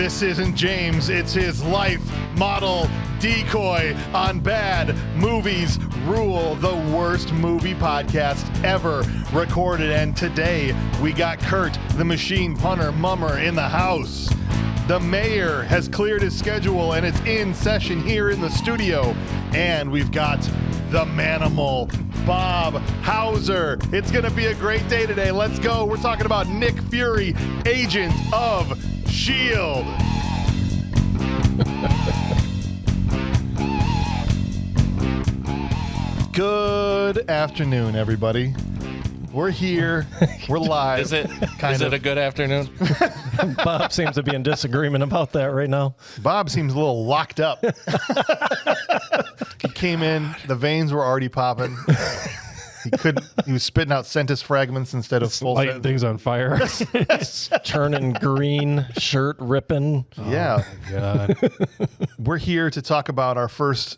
This isn't James, it's his life model decoy on Bad Movies Rule, the worst movie podcast ever recorded. And today we got Kurt, the machine punter mummer, in the house. The mayor has cleared his schedule and is in session here in the studio. And we've got the manimal, Bob Hauser. It's going to be a great day today. Let's go. We're talking about Nick Fury, agent of S.H.I.E.L.D. Good afternoon, everybody. We're here. We're live. Is it a good afternoon? Bob seems to be in disagreement about that right now. Bob seems a little locked up. He came in, the veins were already popping. He was spitting out sentence fragments instead of full lighting things on fire. Turning green, shirt ripping. Yeah. Oh, God. We're here to talk about our first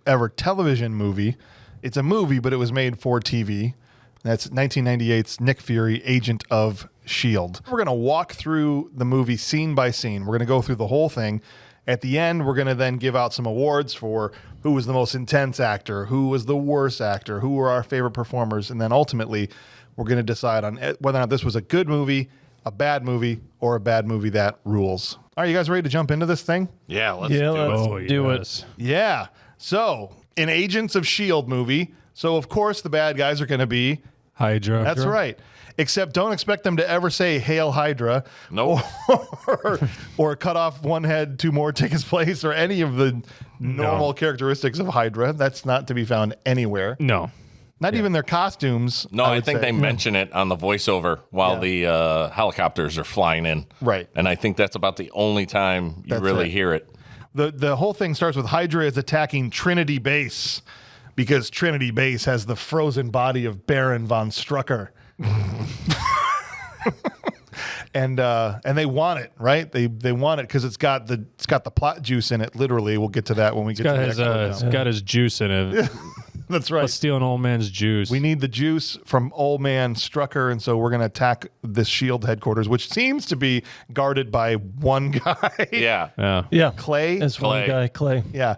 ever television movie. It's a movie, but it was made for TV. That's 1998's Nick Fury, Agent of S.H.I.E.L.D. We're going to walk through the movie scene by scene. We're going to go through the whole thing. At the end, we're going to then give out some awards for who was the most intense actor, who was the worst actor, who were our favorite performers, and then ultimately, we're going to decide on whether or not this was a good movie, a bad movie, or a bad movie that rules. Are you guys ready to jump into this thing? Yeah, let's do it. Yeah. So, an Agents of S.H.I.E.L.D. movie. So, of course, the bad guys are going to be Hydra. That's right. Except don't expect them to ever say "Hail Hydra," Nope. or cut off one head, two more take its place, or any of the normal characteristics of Hydra. That's not to be found anywhere. No. Not even their costumes. No, I think they mention it on the voiceover while the helicopters are flying in. Right. And I think that's about the only time you really hear it. The whole thing starts with Hydra is attacking Trinity Base because Trinity Base has the frozen body of Baron von Strucker. And they want it, right? They want it because it's got the plot juice in it. Literally, we'll get to that when we get to that. It's got his juice in it. That's right. Let's steal an old man's juice. We need the juice from old man Strucker, and so we're going to attack this S.H.I.E.L.D. headquarters, which seems to be guarded by one guy. Yeah. Yeah. Clay. That's one guy, Clay. Yeah.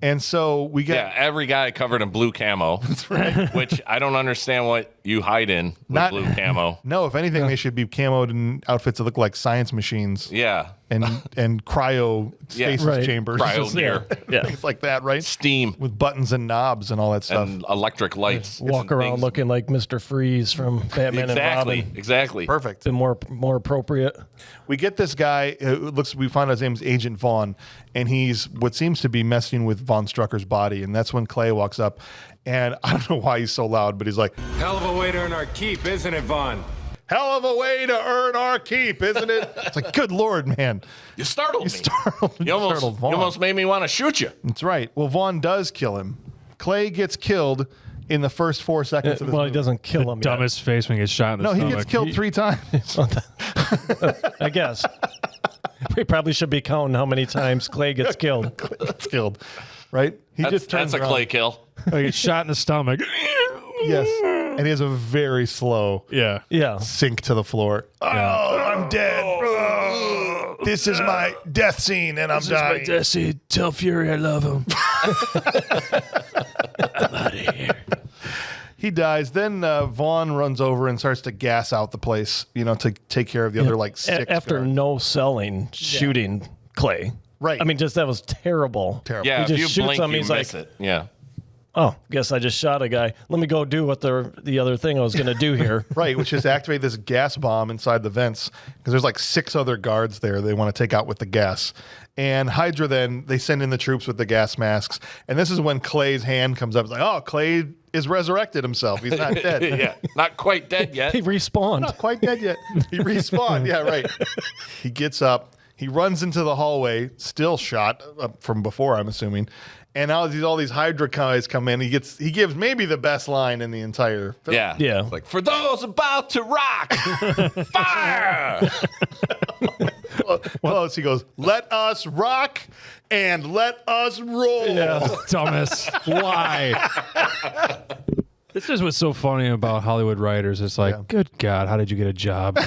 And so we get... Yeah, every guy covered in blue camo. That's right. Which I don't understand what you hide in with blue camo. No, if anything, they should be camoed in outfits that look like science machines. Yeah. And cryo stasis chambers. Cryo gear. Yeah. Things like that, right? Steam. With buttons and knobs and all that stuff. And electric lights. Walk around looking like Mr. Freeze from Batman and Robin. Exactly. Perfect. And more appropriate. We get this guy, we find out his name's Agent Vaughn, and he's what seems to be messing with Von Strucker's body, and that's when Clay walks up, and I don't know why he's so loud, but he's like, "Hell of a way to earn our keep, isn't it, Vaughn? Hell of a way to earn our keep, isn't it?" It's like, good Lord, man. You startled me. You almost made me want to shoot you. That's right. Well, Vaughn does kill him. Clay gets killed in the first 4 seconds of this movie. He doesn't kill him Dumbest face when he gets shot in the stomach. He gets killed 3 times. I guess. We probably should be counting how many times Clay gets killed. Clay gets killed, right? That's a Clay kill. He gets shot in the stomach. Yes. And he has a very slow sink to the floor. Yeah. Oh, I'm dead. Oh, this is my death scene, and I'm dying. This is my death scene. Tell Fury I love him. I'm out of here. He dies. Then Vaughn runs over and starts to gas out the place, to take care of the other, 6 After guards. no selling, shooting Clay. Right. I mean, that was terrible. Terrible. Yeah, He if just you shoots blink, him, you he's miss like, it. Yeah. Oh, guess I just shot a guy. Let me go do what the other thing I was going to do here. Right, which is activate this gas bomb inside the vents because there's 6 other guards there they want to take out with the gas. And Hydra then, they send in the troops with the gas masks. And this is when Clay's hand comes up. It's like, oh, Clay is resurrected himself. He's not dead. Yeah, not quite dead yet. He respawned. Not quite dead yet. He respawned. Yeah, right. He gets up. He runs into the hallway, still shot from before, I'm assuming. And now all these Hydra guys come in. He gives maybe the best line in the entire film. Yeah. Yeah. It's like, for those about to rock, fire! Close. He goes, let us rock and let us roll. Yeah. Dumbest. Why? This is what's so funny about Hollywood writers. It's like, good God, how did you get a job?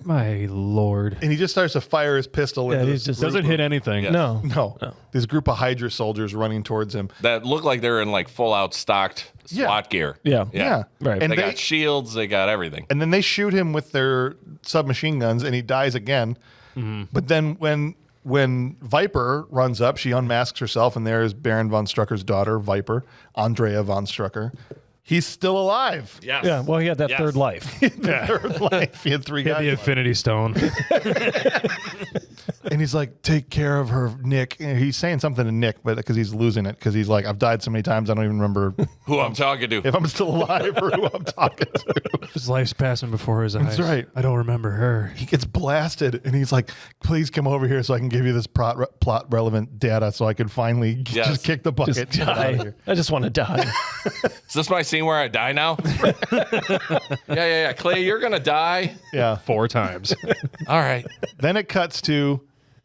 My Lord. And he just starts to fire his pistol. Yeah, into he's this just group Doesn't of- hit anything. Yeah. No. This group of Hydra soldiers running towards him. That look like they're in like full out stocked SWAT gear. Yeah. Yeah. Right. And They got shields. They got everything. and then they shoot him with their submachine guns, and he dies again. But then when Viper runs up, she unmasks herself, and there is Baron von Strucker's daughter, Viper, Andrea von Strucker. He's still alive. Yes. Yeah. Well, he had that Yes. third life. Third life. He had 3 Get guys. the left. Infinity Stone. And he's like, take care of her, Nick. And he's saying something to Nick, but because he's losing it, because he's like, I've died so many times, I don't even remember Who I'm talking to. if I'm still alive or who I'm talking to. His life's passing before his eyes. That's right. I don't remember her. He gets blasted, and he's like, please come over here so I can give you this plot relevant data so I can finally Yes. just kick the bucket. Just and get out of die. here. I just want to die. Is this my scene where I die now? yeah. Clay, you're going to die. Yeah. 4 times. All right. Then it cuts to,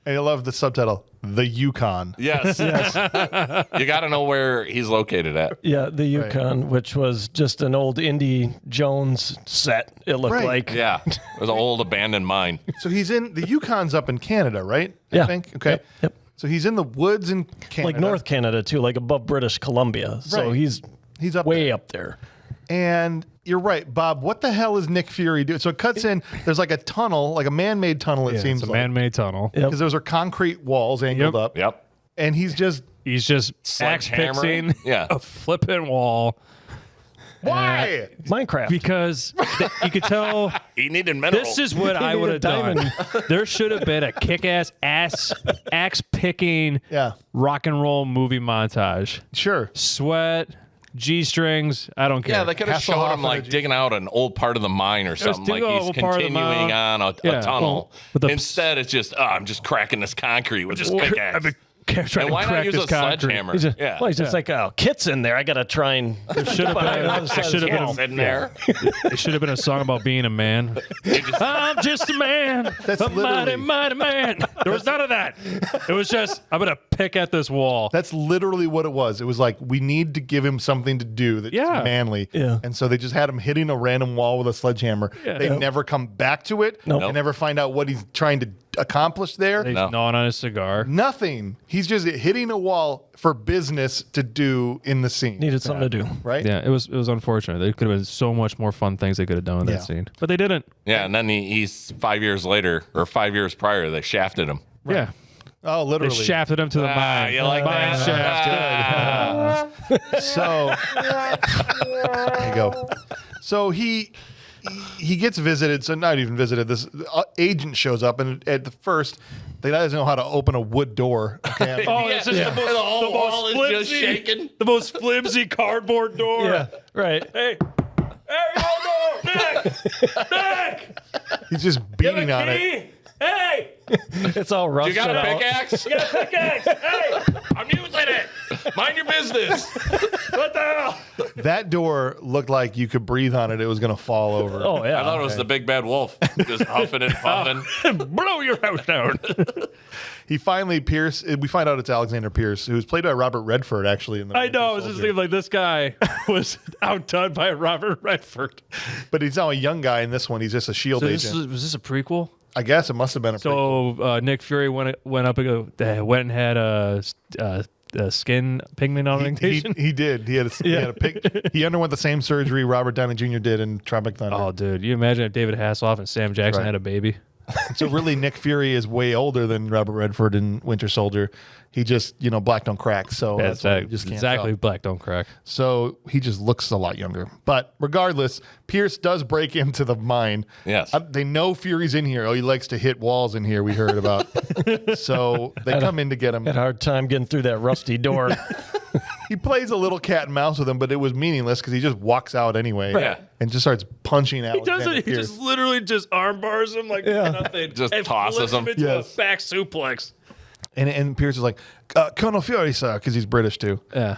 and I love the subtitle, the Yukon. Yes. You got to know where he's located at. Yeah, the Yukon, which was just an old Indy Jones set, it looked Right. like. Yeah. It was an old abandoned mine. So he's in, the Yukon's up in Canada, right? I Yeah. think. Okay. Yep. So he's in the woods in Canada. Like North Canada, too, like above British Columbia. So Right. he's up way there. up there. And you're right, Bob. What the hell is Nick Fury doing? So it cuts in. There's like a tunnel, like a man-made tunnel. It seems It's a like, man-made tunnel. Yep. because those are concrete walls angled Yep. up. Yep. And he's just He's just axe Sledgehammering? fixing Yeah. a flipping wall why? Minecraft. because you could tell He needed minerals. this is what I needed would a have done. diamond. There should have been a kick-ass axe picking Yeah, rock and roll movie montage. sure. Sweat, G-strings, I don't care. Yeah, they could have showed Hasselhoff him like energy. digging out an old part of the mine or something. Like digging out he's a part of the continuing mine. on a Yeah, tunnel. well, but the- Instead, it's just, I'm just cracking this concrete with this I've pickaxe. been trying And why to not crack use this a concrete. sledgehammer? He's just, Yeah. well, he's just like, oh, Kit's in there. I got to try and. There should have been Sitting there. It should have been a song about being a man. I'm just a man. That's a mighty, literally- mighty man. There was none of that. It was just, I'm going to pick at this wall. That's literally what it was. It was like, we need to give him something to do that's Yeah. manly. Yeah. And so they just had him hitting a random wall with a sledgehammer. Yeah. They Yep. never come back to it. Nope. They never find out what he's trying to accomplish there. He's No. gnawing on his cigar. Nothing. He's just hitting a wall for business to do in the scene. Needed something to do. Right? Yeah, it was unfortunate. There could have been so much more fun things they could have done with Yeah. that scene. But they didn't. Yeah, and then he's 5 years later, or 5 years prior, they shafted him. Yeah. Oh, They literally. shafted him to the mine. You like mine that? shaft. So there you go. So he gets visited. So not even visited. This agent shows up, and at the first, they doesn't know how to open a wood door. Okay, Oh, it's just Yeah. the most, The whole the most wall is flimsy, just shaking. The most flimsy cardboard door. Yeah, right. Hey, hold on, Nick! he's just Give beating a on it. key! Hey! It's all rusted You got a out. pickaxe? You got a pickaxe! Hey! I'm using it. Mind your business. What the hell? That door looked like you could breathe on it. It was going to fall over. Oh, yeah. I thought it was the big bad wolf, just huffing and puffing. Blow your house down. He finally Pierce. We find out it's Alexander Pierce, who's played by Robert Redford, actually. In the I know. I was Winter just Soldier. thinking like this guy was outdone by Robert Redford. But he's now a young guy in this one. He's just a shield agent. Was this a prequel? I guess it must have been a. prequel. So Nick Fury went up and had a skin pigment augmentation. He did. He had a pig. He underwent the same surgery Robert Downey Jr. did in Tropic Thunder. Oh, dude! You imagine if David Hasselhoff and Sam Jackson Right. had a baby? So really, Nick Fury is way older than Robert Redford in Winter Soldier. He just, black don't crack. So that's why you just can't exactly. tell. Black don't crack. So he just looks a lot younger. But regardless, Pierce does break into the mine. Yes. They know Fury's in here. Oh, he likes to hit walls in here, we heard about. So they come in to get him. Had a hard time getting through that rusty door. He plays a little cat and mouse with him, but it was meaningless because he just walks out anyway. Yeah. And just starts punching out. He doesn't. He just literally just arm bars him like nothing. Just and tosses flips him. into Yes. a back suplex. And Pierce is like, Colonel Fury, sir, because he's British too. Yeah.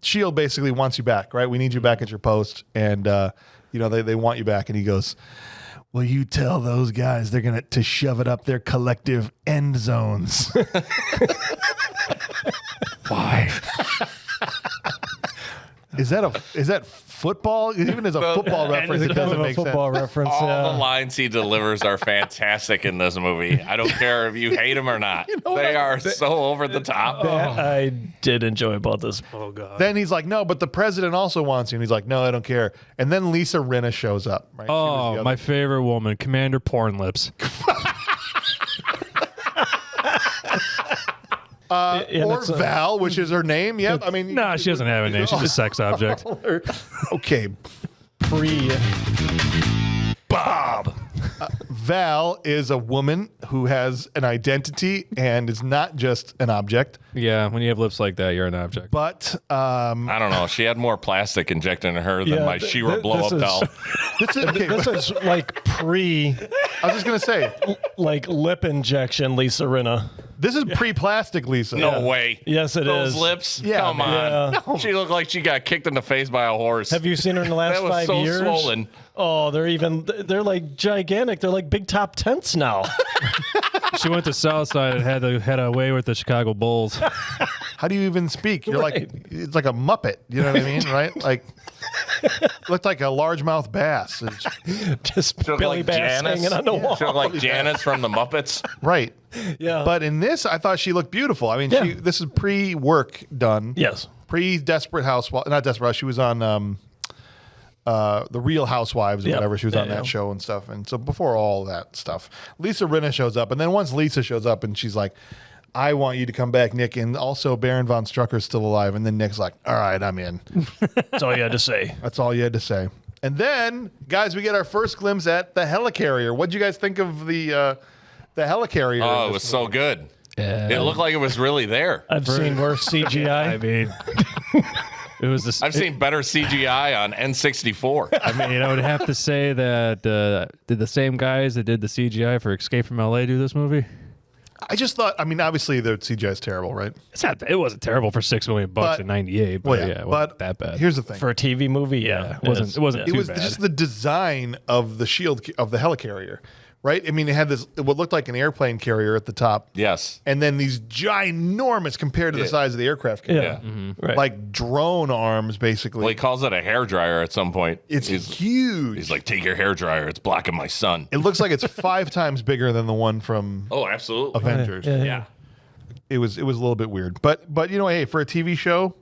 Shield basically wants you back, right? We need you back at your post, and they want you back. And he goes, "Well, you tell those guys they're gonna to shove it up their collective end zones." Why? Is that football? Even as a football reference, it doesn't make sense. Football reference. All the lines he delivers are fantastic in this movie. I don't care if you hate him or not. They are so over the top. That I did enjoy about this. Oh god. Then he's like, no, but the president also wants you. And he's like, no, I don't care. And then Lisa Rinna shows up. Right? Oh, my favorite woman, Commander Porn Lips. Or Val, which is her name. Yep. I mean, Nah, she doesn't have a name. She's a sex object. Okay. Bob. Val is a woman who has an identity and is not just an object. Yeah, when you have lips like that, you're an object. But I don't know. She had more plastic injected in her than my She-Ra blow-up doll. this is okay, This is like I was just gonna say, like lip injection, Lisa Rinna. this is pre-plastic, Lisa. No way. Yes, it is. Those lips? Yeah, Come on. Yeah. No. She looked like she got kicked in the face by a horse. Have you seen her in the last That was 5 so years? swollen. Oh, they're like gigantic. They're like big top tents now. She went to Southside and had away with the Chicago Bulls. How do you even speak? You're Right. like, it's like a Muppet. You know what I mean? Right? Like, looked like a largemouth bass. Just She looked Billy like Bass Janice. hanging on the wall. She looked like Janice from the Muppets. Right. Yeah. But in this, I thought she looked beautiful. I mean, Yeah. this is pre-work done. Yes. Pre-Desperate Housewives. Not Desperate. She was on The Real Housewives or Yeah. whatever. She was on that show and stuff. And so before all that stuff, Lisa Rinna shows up. And then once Lisa shows up and she's like, I want you to come back, Nick. And also Baron von Strucker's still alive. And then Nick's like, all right, I'm in. That's all you had to say. That's all you had to say. And then, guys, we get our first glimpse at the Helicarrier. What'd you guys think of the Helicarrier? Oh, it was so good. Yeah. It looked like it was really there. I've seen worse CGI. I mean, it was the. I've seen better CGI on N64. I mean, I would have to say that did the same guys that did the CGI for Escape from LA do this movie? I just thought, I mean, obviously the CGI is terrible, right? It wasn't terrible for $6 million But- in '98, but Well, yeah, yeah, it but wasn't that bad. Here's the thing. For a TV movie, yeah. it wasn't It too was bad. just the design of the shield of the Helicarrier, right? I mean, it had what looked like an airplane carrier at the top, Yes. and then these ginormous compared to the Yeah. size of the aircraft Yeah. carrier. Right. Like drone arms, basically. Well, he calls it a hairdryer at some point. It's huge. He's like, take your hairdryer. It's blocking my sun. It looks like it's 5 times bigger than the one from Oh, absolutely. Avengers. Yeah. It was a little bit weird, but you know, hey, for a TV show,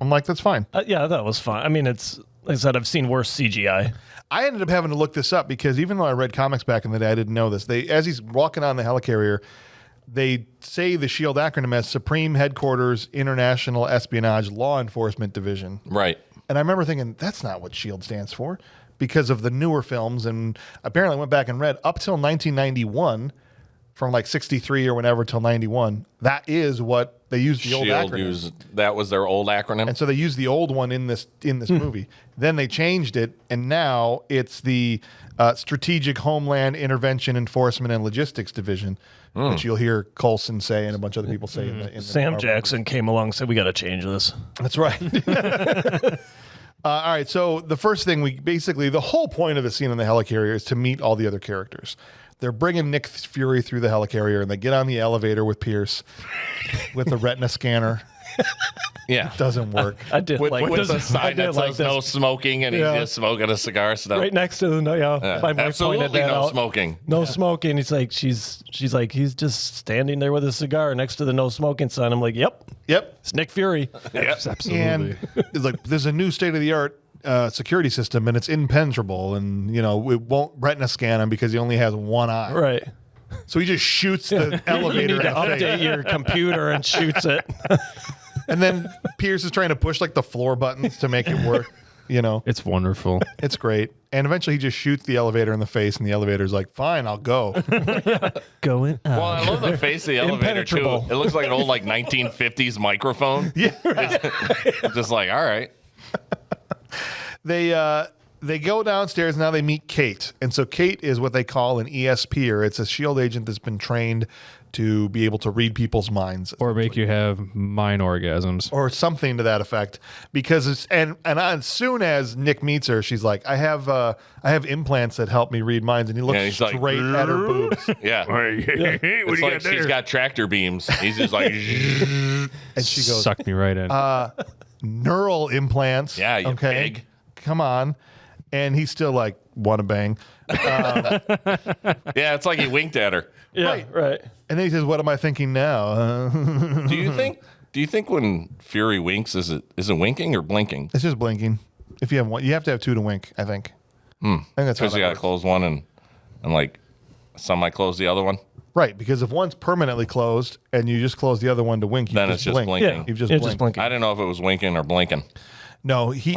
I'm like, that's fine. Yeah, that was fun. I mean, it's like I said, I've seen worse CGI. I ended up having to look this up because even though I read comics back in the day, I didn't know this. As he's walking on the Helicarrier, they say the SHIELD acronym as Supreme Headquarters International Espionage Law Enforcement Division. Right. And I remember thinking, that's not what SHIELD stands for because of the newer films. And apparently I went back and read up till 1991, from like 63 or whenever till 91, that is what they used the old Shield acronym. that was their old acronym. And so they used the old one in this movie. Then they changed it, and now it's the Strategic Homeland Intervention Enforcement and Logistics Division, which you'll hear Coulson say and a bunch of other people say in the Sam Marvel Jackson came along and said, we got to change this. That's right. All right, so the first thing the whole point of the scene in the Helicarrier is to meet all the other characters. They're bringing Nick Fury through the Helicarrier, and they get on the elevator with Pierce with the retina scanner. yeah. Doesn't work. I did With like the this. sign I did that like says this. no smoking, and Yeah. he's just smoking a cigar still. Right next to the my wife Absolutely pointed that no out. smoking. No smoking. He's like, she's like, he's just standing there with a cigar next to the no smoking sign. I'm like, yep, Yep. it's Nick Fury. Yep. Absolutely. And it's like there's a new state-of-the-art security system, and it's impenetrable, and it won't retina scan him because he only has one eye. Right. So he just shoots the You elevator need to in the face. update your computer and shoots it. And then Pierce is trying to push like the floor buttons to make it work. It's wonderful. It's great. And eventually he just shoots the elevator in the face, and the elevator's like, fine, I'll go. Going up. Well, I love the face of the elevator too. Impenetrable. It looks like an old 1950s microphone. Yeah. It's just like, all right. They go downstairs. Now they meet Kate. And so Kate is what they call an ESP, or it's a SHIELD agent that's been trained to be able to read people's minds. Or make you have mind orgasms. Or something to that effect, because as soon as Nick meets her, she's like, "I have implants that help me read minds," and he looks Yeah, he's like, straight at her boobs, Yeah. It's like she's got tractor beams. He's just like, and she goes, Sucked me right in. neural implants. Yeah, you pig. Come on. And he's still like, want to bang. Yeah, it's like he winked at her. Yeah, right. And then he says, what am I thinking now? Do you think when Fury winks, is it winking or blinking? It's just blinking. If you have one, you have to have two to wink, I think. I think that's how Because that you got to works. close one and like semi-close the other one. Right, because if one's permanently closed and you just close the other one to wink, you Then just it's just blink. blinking. Yeah, You've just yeah, blinked. just blinking. I didn't know if it was winking or blinking. No, he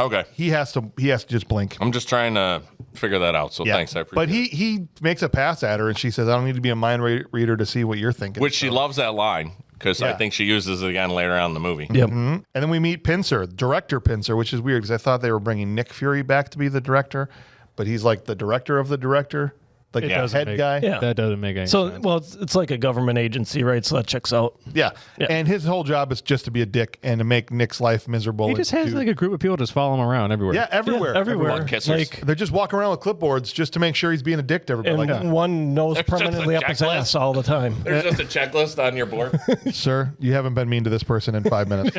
has to just blink. I'm just trying to figure that out. So thanks, I appreciate But he makes a pass at her, and she says, "I don't need to be a mind reader to see what you're thinking." Which she loves that line because I Yeah. think she uses it again later on in the movie. Yep. And then we meet Pincer, director Pincer, which is weird because I thought they were bringing Nick Fury back to be the director, but he's like the director of the director, like the doesn't head guy. Yeah. That doesn't make any So, sense. well, it's like a government agency, right? So that checks out. Yeah. Yeah. And his whole job is just to be a dick and to make Nick's life miserable. He and just has to- like a group of people just follow him around everywhere. yeah, everywhere. Yeah, everywhere. Butt kissers. Like, They're just walking around with clipboards just to make sure he's being a dick to everybody. and Like, one nose There's just a permanently up his checklist. ass all the time. There's just a checklist on your board. sir, you haven't been mean to this person in 5 minutes.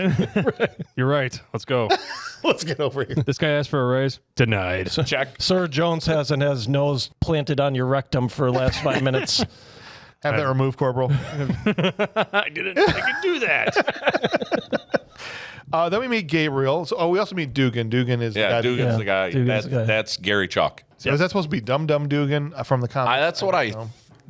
You're right. Let's go. Let's get over here. This guy asked for a raise. Denied. Check. Sir Jones hasn't had his nose planted on your rectum for the last 5 minutes. Have that removed, Corporal. I can do that. Then we meet Gabriel. So, we also meet Dugan. Dugan is Yeah, the guy. Dugan's the guy. Dugan's the guy. That's Gary Chalk. So is that supposed to be Dum Dum Dugan from the comic? That's what I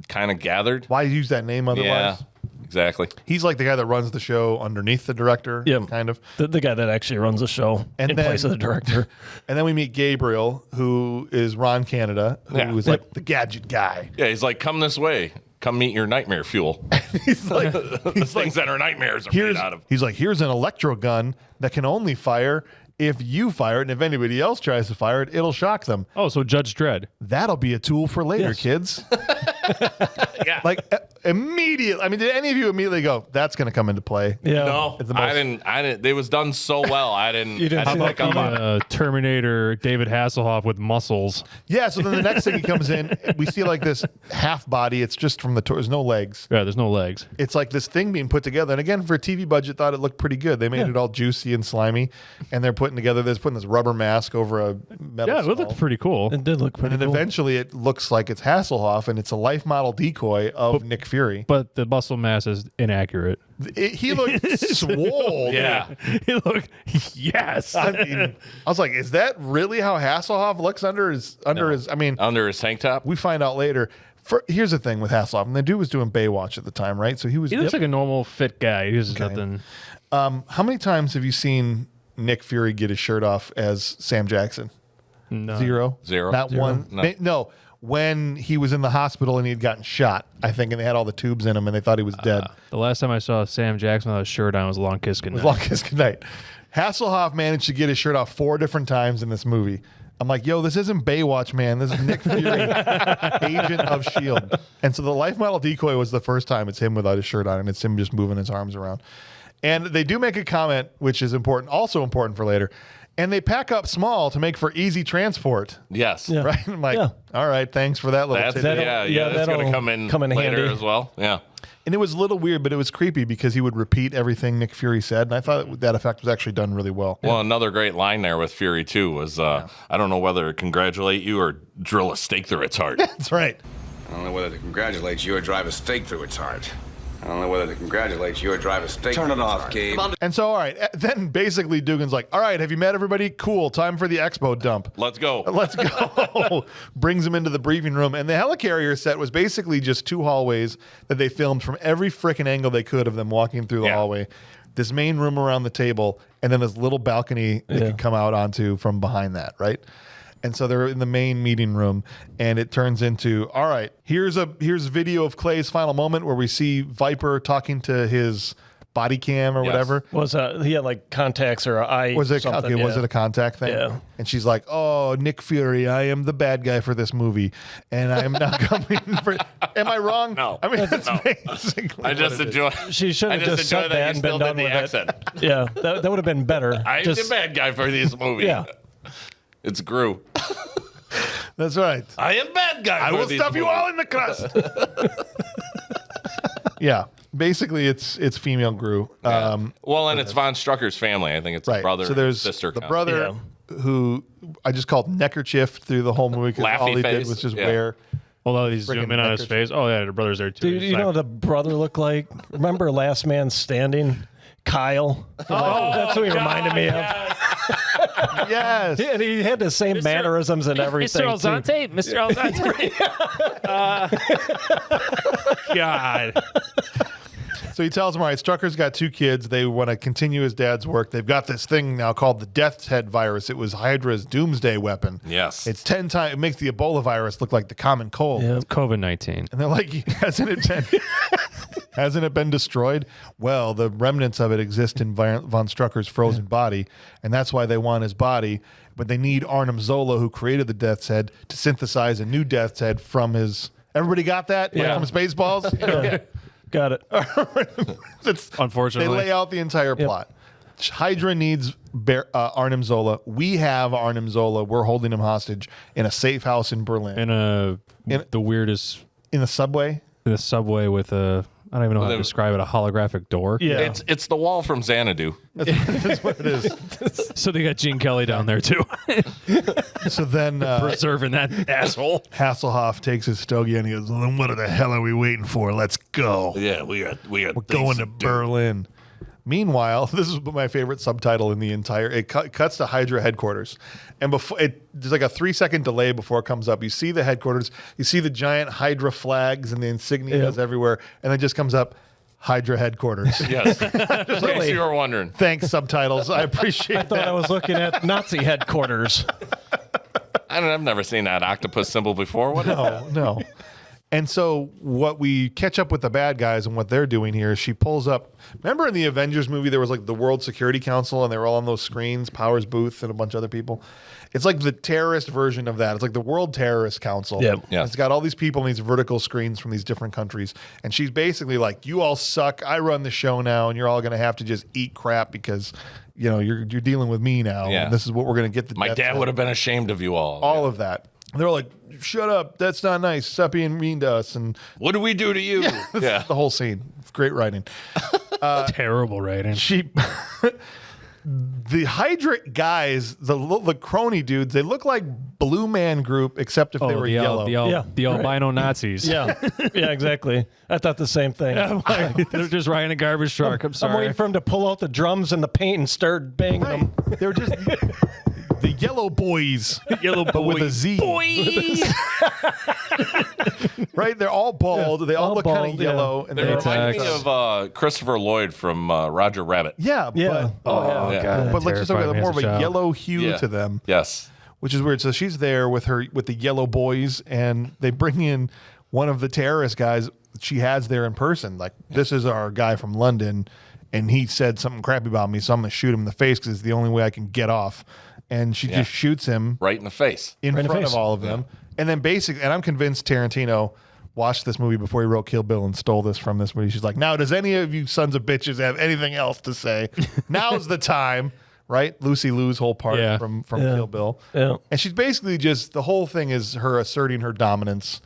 kind of gathered. Why use that name otherwise? Yeah, exactly. He's like the guy that runs the show underneath the director, Yeah. kind of. The guy that actually runs the show And in then- place of the director. And then we meet Gabriel, who is Ron Canada, who Yeah. is like the gadget guy. Yeah, he's like, come this way. Come meet your nightmare fuel. He's like, The things that our nightmares are made out of. he's like, here's an electro gun that can only fire if you fire it, and if anybody else tries to fire it, it'll shock them. Oh, so Judge Dredd. That'll be a tool for later, Yes. kids. Yeah. Like immediately. I mean, did any of you immediately go, that's going to come into play? Yeah. No, It's the most- I didn't. It was done so well. I didn't. You didn't I see didn't that pick up on it. Terminator David Hasselhoff with muscles. Yeah, so then the next thing he comes in, we see like this half body. It's just from the there's no legs. Yeah, there's no legs. It's like this thing being put together. And again, for a TV budget, thought it looked pretty good. They made it all juicy and slimy. And they're putting this rubber mask over a metal Yeah, it skull. looked pretty cool. It did look pretty And then cool. eventually it looks like it's Hasselhoff, and it's a life model decoy of Nick Fury. But the muscle mass is inaccurate. He looked swole. Yeah. He looked, yes. I mean, I was like, is that really how Hasselhoff looks under his? I mean, Under his tank top. we find out later. Here's the thing with Hasselhoff, and the dude was doing Baywatch at the time, right? So he was. He looks like a normal fit guy. He was nothing. How many times have you seen Nick Fury get his shirt off as Sam Jackson? No. Zero. Zero. Not one. No. No. When he was in the hospital and he had gotten shot, I think, and they had all the tubes in him, and they thought he was dead. The last time I saw Sam Jackson without a shirt on was Long Kiss Goodnight. Long as good night. Hasselhoff managed to get his shirt off 4 different times in this movie. I'm like, yo, this isn't Baywatch, man. This is Nick Fury, agent of S.H.I.E.L.D. And so the life model decoy was the first time it's him without his shirt on, and it's him just moving his arms around. And they do make a comment, which is important, also important for later. And they pack up small to make for easy transport. Yes. Yeah. Right? I'm like, Yeah. all right, thanks for that little That's tidbit. that's that'll going to come in later handy. as well. Yeah. And it was a little weird, but it was creepy because he would repeat everything Nick Fury said. And I thought that effect was actually done really well. Well, another great line there with Fury too was, I don't know whether to congratulate you or drill a stake through its heart. That's right. I don't know whether to congratulate you or drive a stake through its heart. I don't know whether to congratulate you or drive a stake Turn through it its off, heart. Gabe. And so, all right, then basically Dugan's like, all right, have you met everybody? Cool, time for the expo dump. Let's go. Let's go. Brings him into the briefing room. And the helicarrier set was basically just 2 hallways that they filmed from every frickin' angle they could of them walking through the Yeah. hallway. This main room around the table, and then this little balcony they could come out onto from behind that, right? And so they're in the main meeting room, and it turns into, all right, here's video of Clay's final moment where we see Viper talking to his body cam or Yes. whatever. Was he had like contacts or eye? Was it something, okay? yeah. Was it a contact thing? Yeah. And she's like, "Oh, Nick Fury, I am the bad guy for this movie, and I am not coming for." Am I wrong? No. I mean, that's No. basically. I just what it is. enjoy. She should have I just enjoy said that that you and still been did done the with it. accent. Yeah, that would have been better. I'm the bad guy for this movie. Yeah. It's Gru. That's right. I am bad guy. I for will these stuff you movies. all in the crust. Yeah. basically it's female Gru. Well, and it's Von Strucker's family. I think it's a brother, so there's sister. the brother who I just called neckerchief through the whole movie because all he did was just wear. Although he's zoom in on his face. Oh yeah, the brother's there too. Dude, you know what the brother looked like? Remember Last Man Standing? Kyle. That's who he reminded me of. Yes. And he had the same mannerisms and everything. Mr. Alzante. Mr. Alzante. God. So he tells him, all right, Strucker's got 2 kids. They want to continue his dad's work. They've got this thing now called the Death's Head virus. It was Hydra's doomsday weapon. Yes. It's 10 times, it makes the Ebola virus look like the common cold. Yeah. COVID-19. And they're like, hasn't it been destroyed? Well, the remnants of it exist in Von Strucker's frozen body, and that's why they want his body. But they need Arnim Zola, who created the Death's Head, to synthesize a new Death's Head from his... Everybody got that? Like from Spaceballs? You know? Got it. Unfortunately. They lay out the entire plot. Hydra needs Arnim Zola. We have Arnim Zola. We're holding him hostage in a safe house in Berlin. In the weirdest... In the subway? In the subway with a... I don't even know how to describe it. A holographic door. Yeah. It's the wall from Xanadu. That's what it is. So they got Gene Kelly down there too. So then Preserving that asshole. Hasselhoff takes his stogie and he goes, well, then what the hell are we waiting for? Let's go. Yeah, we're Going to Berlin. Meanwhile, this is my favorite subtitle in the entire. It cuts to Hydra headquarters, and there's like a 3-second delay before it comes up. You see the headquarters, you see the giant Hydra flags and the insignias everywhere, and it just comes up Hydra headquarters. Yes, just in case you were wondering. Thanks, subtitles. I appreciate. I thought I was looking at Nazi headquarters. I've never seen that octopus symbol before. What is that? No. And so what we catch up with the bad guys and what they're doing here is she pulls up. Remember in the Avengers movie, there was like the World Security Council and they were all on those screens, Powers Booth and a bunch of other people. It's like the terrorist version of that. It's like the World Terrorist Council. Yep. Yeah. It's got all these people in these vertical screens from these different countries. And she's basically like, you all suck. I run the show now and you're all going to have to just eat crap because, you know, you're dealing with me now. Yeah. And this is what we're going to get. My dad would have been ashamed of you all. All of that. And they're like, shut up. That's not nice. Stop being mean to us. And What do we do to you? the whole scene. It's great writing. Terrible writing. The Hydra guys, the crony dudes, they look like Blue Man Group, except if they were yellow. The albino Nazis. Yeah, exactly. I thought the same thing. They're just riding a garbage truck. I'm I'm sorry. waiting for him to pull out the drums and the paint and start banging them. They're just the yellow boys. Yellow But with a Z. Right? They're all bald. They all look kind of yellow. And They remind me of Christopher Lloyd from Roger Rabbit. yeah. Yeah. God, But let's just look at more of a child. yellow hue to them. Yes. Which is weird. So she's there with the yellow boys, and they bring in one of the terrorist guys she has there in person. Like, this is our guy from London, and he said something crappy about me, so I'm going to shoot him in the face because it's the only way I can get off. And she just shoots him Right in the face. in front of all of them. And then basically, and I'm convinced Tarantino watched this movie before he wrote Kill Bill and stole this from this movie. She's like, now, does any of you sons of bitches have anything else to say? Now's the time. Right? Lucy Liu's whole part from Kill Bill. Yeah. And she's basically just, the whole thing is her asserting her dominance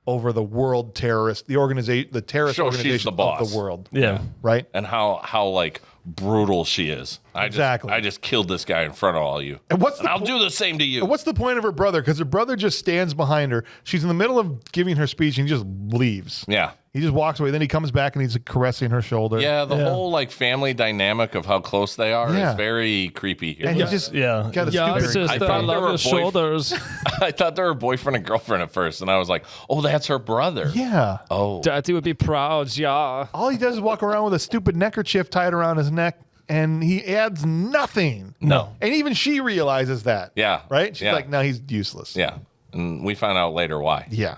over the world terrorist, the terrorist Sure, she's organization the boss. of the world. Yeah. Right? And how like brutal she is. Exactly. I just killed this guy in front of all you. And what's the I'll do the same to you. And what's the point of her brother? Because her brother just stands behind her. She's in the middle of giving her speech and he just leaves. Yeah. He just walks away. Then he comes back and he's caressing her shoulder. Yeah, the whole like family dynamic of how close they are is very creepy here. And he just got a stupid. I thought they were shoulders. I thought they were boyfriend and girlfriend at first, and I was like, "Oh, that's her brother." Yeah. Oh, Daddy would be proud, yeah. All he does is walk around with a stupid neckerchief tied around his neck, and he adds nothing. No. And even she realizes that. Yeah. Right? She's Yeah. like, no, he's useless. yeah. And we find out later why. Yeah.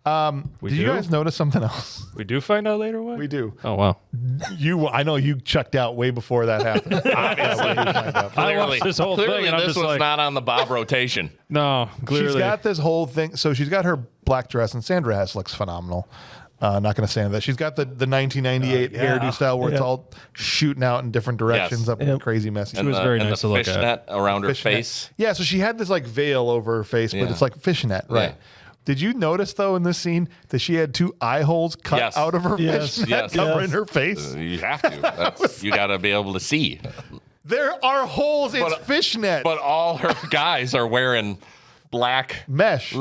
Did you do? guys notice something else? We do find out later why? We do. Oh, wow. I know you checked out way before that happened. I watched this whole Clearly, thing and I'm this just was like, not on the Bob rotation. no, clearly. She's got this whole thing. So she's got her black dress, and Sandra Hess looks phenomenal. Not going to say that. She's got the 1998 hairdo style where it's all shooting out in different directions up in crazy messy. was very nice to the look at. fishnet around her Fishnet. face. Yeah, so she had this like veil over her face, but it's like fishnet, right? Yeah. Did you notice, though, in this scene that she had 2 eye holes cut out of her fishnet covering her face? You have to. You got to be able to see. There are holes. It's fishnet. But all her guys are wearing black mesh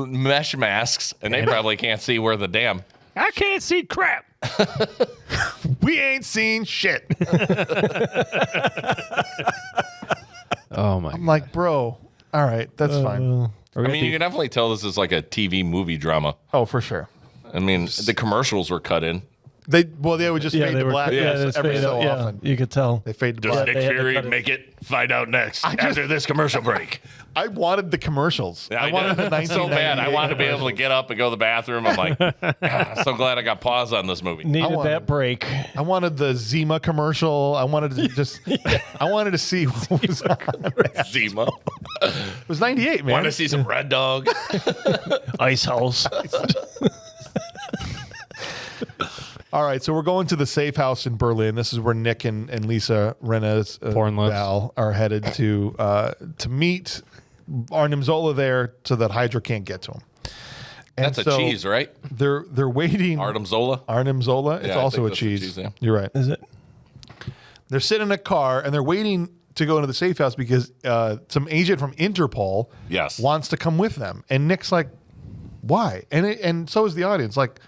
masks, and they probably can't see where the damn. I can't see crap. We ain't seen shit. Oh, my. I'm like, bro, all right, that's fine. I mean, you can definitely tell this is like a TV movie drama. Oh, for sure. I mean, the commercials were cut in. They would just fade to black every so often. You could tell. They fade to Does black. Nick Fury make it? Find out next after this commercial break. I wanted the commercials. Yeah, I wanted the 1998 so bad. I wanted to be able to get up and go to the bathroom. I'm like, I'm so glad I got pause on this movie. Needed that break. I wanted the Zima commercial. I wanted to just, I wanted to see what was on Zima. It was 98, man. Want to see some Red Dog? Ice House. All right, so we're going to the safe house in Berlin. This is where Nick and Lisa Rinna's Val are headed to meet Arnim Zola there so that Hydra can't get to him. And That's a cheese, right? They're waiting. Arnim Zola? Arnim Zola. It's Yeah, I also think a that's cheese. yeah. You're right. Is it? They're sitting in a car and they're waiting to go into the safe house because some agent from Interpol wants to come with them. And Nick's like, why? And so is the audience. Like,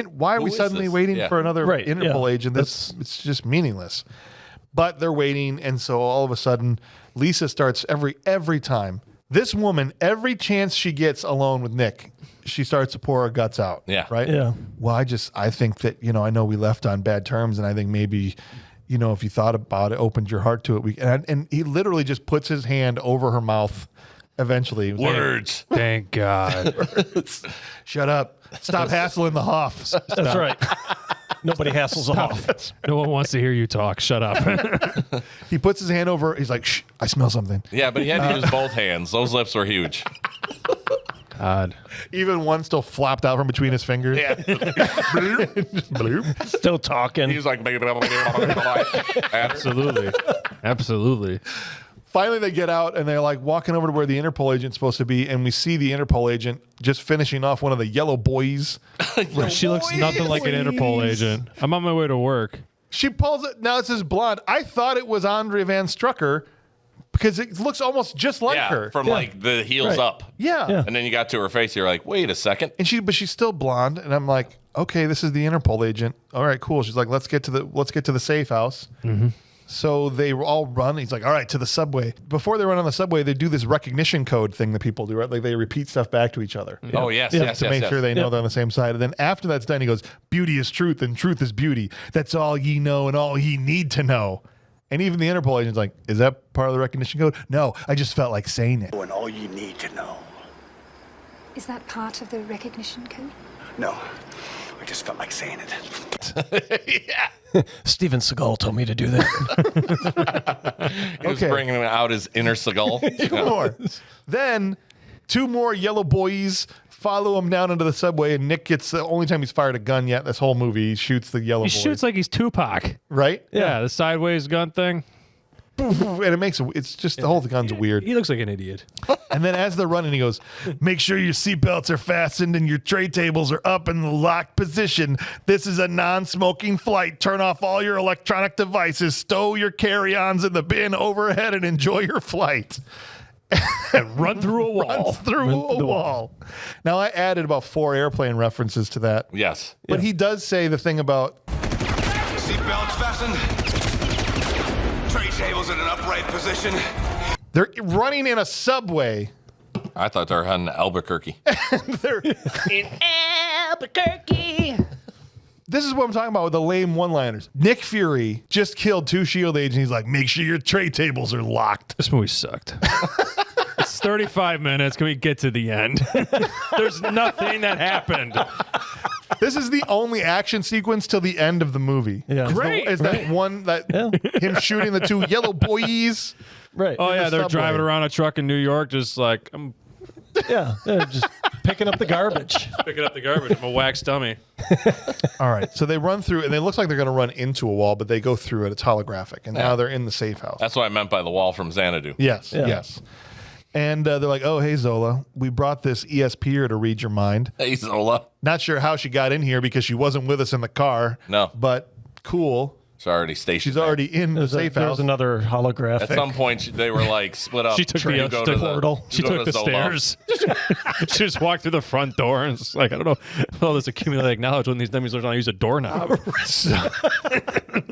why are we suddenly waiting for another Interpol agent? It's just meaningless. But they're waiting, and so all of a sudden, Lisa starts every time. This woman, every chance she gets alone with Nick, she starts to pour her guts out. Yeah. Right? Yeah. Well, I think that, I know we left on bad terms, and I think maybe, if you thought about it, opened your heart to it. And he literally just puts his hand over her mouth eventually. Words. Thank God. Shut up. Stop hassling the Hoff. That's right. Nobody hassles a Hoff. No one wants to hear you talk. Shut up. He puts his hand over. He's like, shh, I smell something. Yeah, but he had to use both hands. Those lips were huge. God. Even one still flopped out from between his fingers. Yeah. Bloop. Still talking. He was like, Absolutely. Absolutely. Finally, they get out and they're like walking over to where the Interpol agent's supposed to be, and we see the Interpol agent just finishing off one of the yellow boys. She looks nothing like an Interpol agent. I'm on my way to work. She pulls it. Now it says blonde. I thought it was Andre Van Strucker because it looks almost just like her. From like the heels up. Yeah. And then you got to her face. You're like, wait a second. And but she's still blonde, and I'm like, okay, this is the Interpol agent. All right, cool. She's like, let's get to the safe house. Mm-hmm. So they all run. He's like, all right, to the subway. Before they run on the subway, they do this recognition code thing that people do, right? Like they repeat stuff back to each other. Yeah. Oh, yes, yes, to make sure they know they're on the same side. And then after that's done, he goes, beauty is truth and truth is beauty. That's all ye know and all ye need to know. And even the Interpol agent's like, is that part of the recognition code? No, I just felt like saying it. And all you need to know. Is that part of the recognition code? No, I just felt like saying it. Yeah. Steven Seagal told me to do that. He was bringing out his inner Seagal. Two more. Then 2 more yellow boys follow him down into the subway, and Nick gets the only time he's fired a gun yet this whole movie. He shoots the yellow boy. He shoots like he's Tupac. Right? Yeah, the sideways gun thing. And it's just the whole gun's weird. He looks like an idiot. And then as they're running, he goes, make sure your seatbelts are fastened and your tray tables are up in the locked position. This is a non-smoking flight. Turn off all your electronic devices. Stow your carry-ons in the bin overhead and enjoy your flight. And run through a wall. Runs through a wall. Now, I added about 4 airplane references to that. Yes. But he does say the thing about... Seatbelts fastened. Tray tables in an upright position. They're running in a subway. I thought they were heading to Albuquerque. They're in Albuquerque. This is what I'm talking about with the lame one-liners. Nick Fury just killed 2 SHIELD agents. He's like, make sure your tray tables are locked. This movie sucked. It's 35 minutes. Can we get to the end? There's nothing that happened. This is the only action sequence till the end of the movie. Yeah. Great. Is that one that him shooting the 2 yellow boys? Right. Oh, yeah, they're subway. driving around a truck in New York just like, I'm Yeah. Just picking up the garbage. picking up the garbage. I'm a wax dummy. All right. So they run through, and it looks like they're going to run into a wall, but they go through it. It's holographic. And now they're in the safe house. That's what I meant by the wall from Xanadu. Yes. Yeah. Yes. And they're like, oh, hey, Zola, we brought this ESPer to read your mind. Hey, Zola. Not sure how she got in here because she wasn't with us in the car. No. But cool. She's already stationed. She's already in the safe house. There's another holographic. At some point, they were like split up. She took You go to the portal. She you go took to the Zola. stairs. She just walked through the front door and it's like, I don't know. All this accumulated knowledge when these dummies learn how to use a doorknob.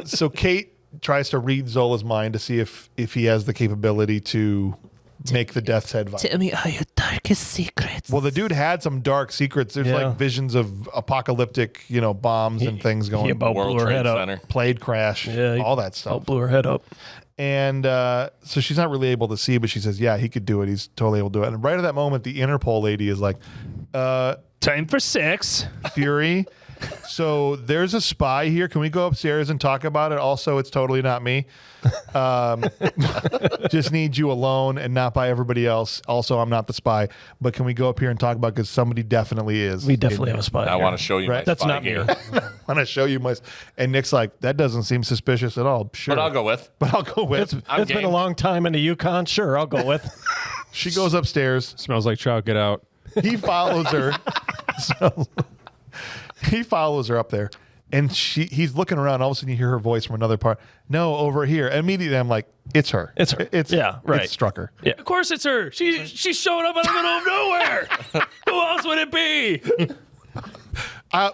So Kate tries to read Zola's mind to see if he has the capability to make the Death's Head vibe. Tell me all your darkest secrets. Well, the dude had some dark secrets. There's like visions of apocalyptic, bombs and things going. He about World blew her Trade head Center. up. Plane crash, all that stuff. About blew her head up. And so she's not really able to see, but she says, yeah, he could do it. He's totally able to do it. And right at that moment, the Interpol lady is like, Time for sex. Fury. So there's a spy here. Can we go upstairs and talk about it? Also, it's totally not me. Just need you alone and not by everybody else. Also, I'm not the spy. But can we go up here and talk about it? Because somebody definitely is. We definitely have a spy. I want to show you my That's spy not game. me. I want to show you my. And Nick's like, that doesn't seem suspicious at all. Sure. But I'll go with. It's been a long time in the Yukon. Sure, I'll go with. She goes upstairs. Smells like trout. Get out. He follows her. He follows her up there. And he's looking around. All of a sudden, you hear her voice from another part. No, over here. Immediately, I'm like, it's her. It's her. It's right. It's Strucker. Yeah. Of course it's her. She showed up in the middle of nowhere. Who else would it be?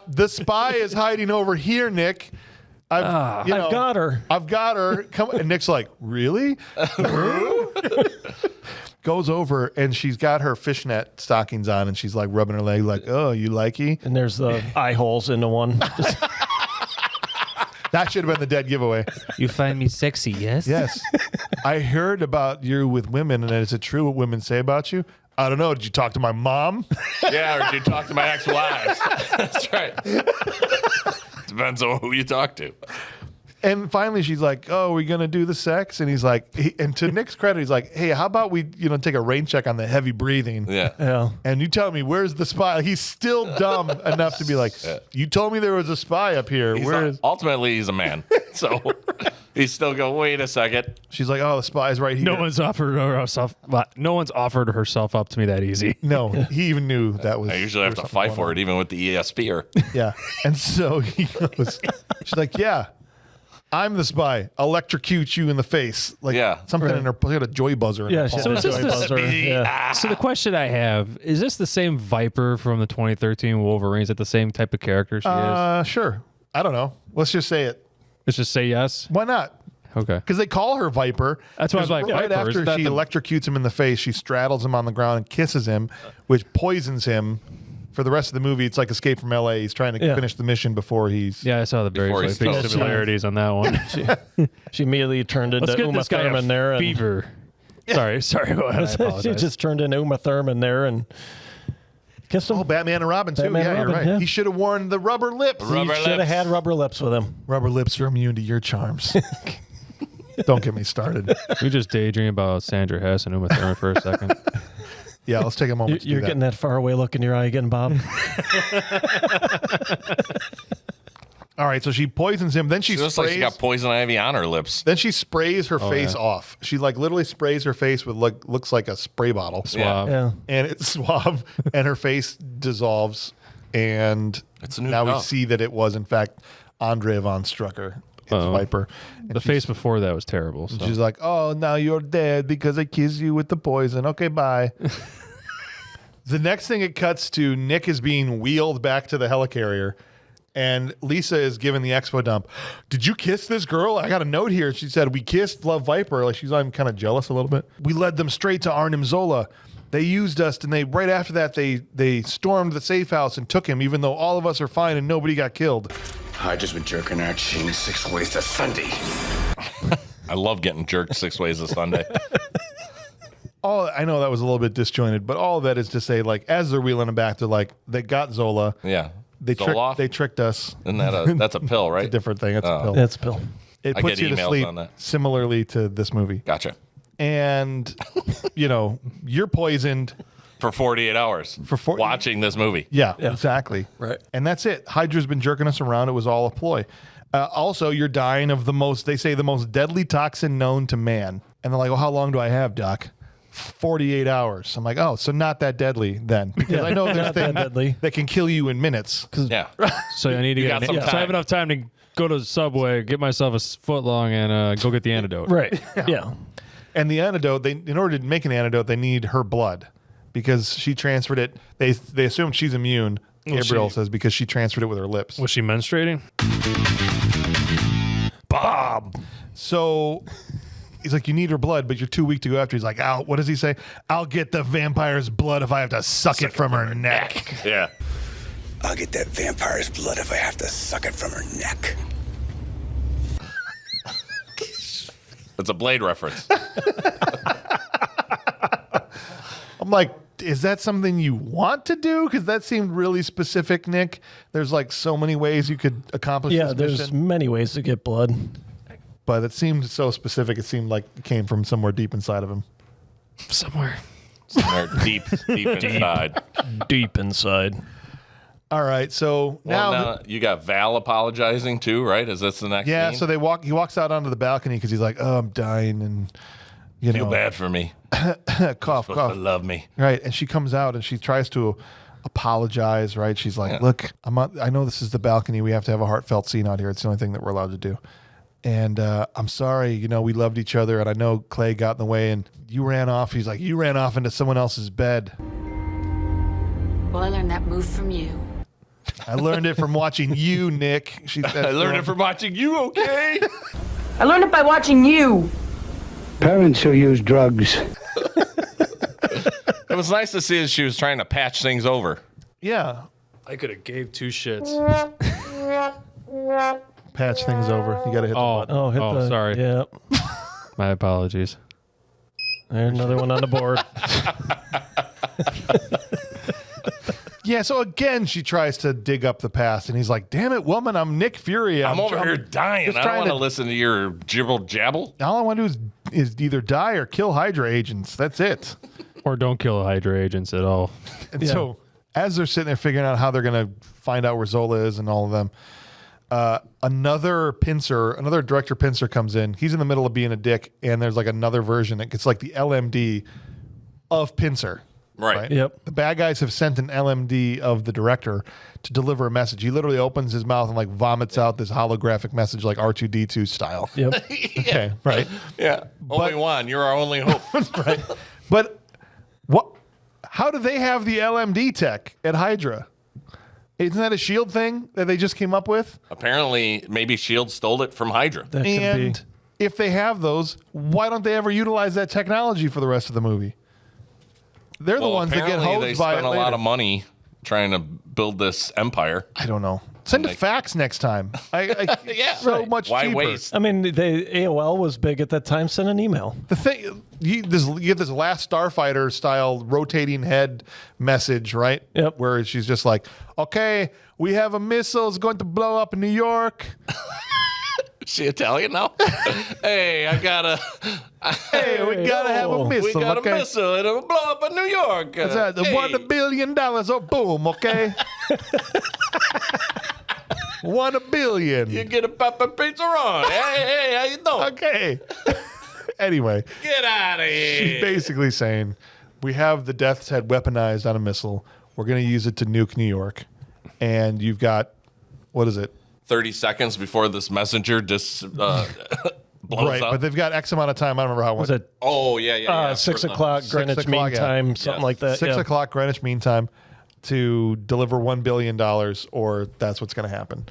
The spy is hiding over here, Nick. I've got her. I've got her. Come. And Nick's like, really? Goes over and she's got her fishnet stockings on and she's like rubbing her leg like, oh, you likey? And there's the eye holes into one. That should have been the dead giveaway. You find me sexy, yes? Yes. I heard about you with women, and is it true what women say about you? I don't know. Did you talk to my mom? Yeah, or did you talk to my ex-wives? That's right. Depends on who you talk to. And finally, she's like, "Oh, we're gonna do the sex," and he's like, and to Nick's credit, he's like, "Hey, how about we, take a rain check on the heavy breathing?" Yeah. Yeah. And you tell me where's the spy? He's still dumb enough to be like, "You told me there was a spy up here. Ultimately, he's a man, so he's still go. Wait a second. She's like, "Oh, the spy's right here." No one's offered herself up to me that easy. No, he even knew that was. I usually have to fight for it, even with the ESPer. Yeah, and so he goes. She's like, "Yeah, I'm the spy. Electrocute you in the face." Like something in her. She had a joy buzzer. In her palm. So So the question I have is this the same Viper from the 2013 Wolverine? Is it the same type of character she is? Sure. I don't know. Let's just say it. Let's just say yes. Why not? Okay. Because they call her Viper. That's why I was like, right Viper, after is that she the- electrocutes him in the face, she straddles him on the ground and kisses him, which poisons him. For the rest of the movie, it's like Escape from L.A. He's trying to finish the mission before he's. Yeah, I saw the Before very he's big toast. similarities on that one. She immediately turned into Let's get Uma this guy Thurman a there. And fever. Sorry. Go ahead. I she apologize. just turned into Uma Thurman there and kissed him. Oh, Batman and Robin, too. Batman Yeah, and you're Robin, right. yeah. He should have worn the rubber lips. Rubber He should have lips. had rubber lips with him. Rubber lips are immune to your charms. Don't get me started. We just daydream about Sandra Hess and Uma Thurman for a second. Yeah, let's take a moment. You're getting that far away look in your eye again, Bob. All right, so she poisons him. Then she She looks sprays. like she got poison ivy on her lips. Then she sprays her face off. She literally sprays her face with looks like a spray bottle. Swab. Yeah. And it's suave, and her face dissolves, and It's a new now we dog. see that it was in fact Andre von Strucker, it's Viper. And The face before that was terrible. So. she's like, "Oh, now you're dead because I kissed you with the poison. Okay, bye." The next thing it cuts to, Nick is being wheeled back to the helicarrier, and Lisa is given the expo dump. "Did you kiss this girl? I got a note here." She said, "We kissed, love Viper." Like she's kind of jealous a little bit. "We led them straight to Arnim Zola. They used us, and right after that, they stormed the safe house and took him, even though all of us are fine and nobody got killed." Hydra's been jerking our chain 6 ways to Sunday. I love getting jerked 6 ways a Sunday. All I know that was a little bit disjointed, but all of that is to say, as they're wheeling him back, they're like, they got Zola. Yeah. They tricked us. Isn't that's a pill, right? It's a different thing. It's a pill. That's Bill. It I puts get you to emails sleep on that. similarly to this movie. Gotcha. And, you're poisoned. For 48 hours. Watching this movie. Yeah, exactly. Right. And that's it. Hydra's been jerking us around. It was all a ploy. Also, you're dying of the most deadly toxin known to man. And they're like, "Well, how long do I have, Doc?" 48 hours. I'm like, oh, so not that deadly then. Because I know there's not that deadly. things that can kill you in minutes. Yeah. So I need to get. got some So I have time. enough time to go to the Subway, get myself a foot long, and go get the antidote. Right. Yeah. And the antidote, in order to make an antidote, they need her blood because she transferred it. They assume she's immune. Gabriel says because she transferred it with her lips. Was she menstruating? Bob. So he's like, you need her blood, but you're too weak to go after. He's like, what does he say? I'll get the vampire's blood if I have to suck it from her neck. Yeah. I'll get that vampire's blood if I have to suck it from her neck. It's a Blade reference. I'm like, is that something you want to do? Because that seemed really specific, Nick. There's like so many ways you could accomplish Yeah, this there's mission. many ways to get blood. But it seemed so specific. It seemed like it came from somewhere deep inside of him. Somewhere. Somewhere deep inside. Deep inside. All right, so Well, now now you got Val apologizing too, right? Is this the next yeah, scene? so he walks out onto the balcony because he's like, oh, I'm dying, and Feel bad for me. cough, Supposed cough. to love me. Right, and she comes out and she tries to apologize. Right, she's like, "Look, I know this is the balcony. We have to have a heartfelt scene out here. It's the only thing that we're allowed to do. And I'm sorry. You know, we loved each other, and I know Clay got in the way, and you ran off." He's like, "You ran off into someone else's bed." Well, I learned that move from you. I learned it from watching you, Nick. I learned it from watching you. Okay. I learned it by watching you. Parents who use drugs. It was nice to see that she was trying to patch things over. Yeah, I could have gave two shits. patch things over. You got to hit the button. Oh, hit the. Sorry. Yeah. My apologies. There's another one on the board. Yeah, so again, she tries to dig up the past, and he's like, "Damn it, woman, I'm Nick Fury. I'm over here dying. just I don't trying want to to- listen to your jibble jabble. All I want to do is either die or kill Hydra agents. That's it." Or don't kill Hydra agents at all. And so, as they're sitting there figuring out how they're going to find out where Zola is and all of them, another director pincer comes in. He's in the middle of being a dick, and there's like another version. It's like the LMD of pincer. Right. Yep. The bad guys have sent an LMD of the director to deliver a message. He literally opens his mouth and like vomits out this holographic message, like R2D2 style. Yep. Okay, right. Yeah. Obi-Wan, you're our only hope. Right. But what? How do they have the LMD tech at Hydra? Isn't that a SHIELD thing that they just came up with? Apparently, maybe S.H.I.E.L.D. stole it from Hydra. That could be. And if they have those, why don't they ever utilize that technology for the rest of the movie? They're the ones that get apparently hosed they by it spent a later. lot of money trying to build this empire. I don't know. Send a fax next time. Yeah. So much Why cheaper. waste? I mean, AOL was big at that time. Send an email. The thing, you get this Last Starfighter style rotating head message, right? Yep. Where she's just like, "Okay, we have a missile. It's going to blow up in New York. Is she Italian now? Hey, I gotta. Hey, we gotta have a oh, missile. We got okay? a missile. It'll blow up in New York. That's right. The Hey. $1 billion. Oh, boom. Okay. $1 billion. You get a pepper pizza on. Hey, how you doing? Okay. Anyway, Get out of she's here. basically saying, we have the Death's Head weaponized on a missile. We're going to use it to nuke New York. And you've got, what is it? 30 seconds before this messenger just blows Right, up. but they've got X amount of time. I don't remember how Was much. it Oh, yeah. 6 for the- o'clock 6 Greenwich o'clock, Mean yeah. Time, something Yeah. like that? 6 yeah. o'clock Greenwich Mean Time to deliver $1 billion, or that's what's going to happen.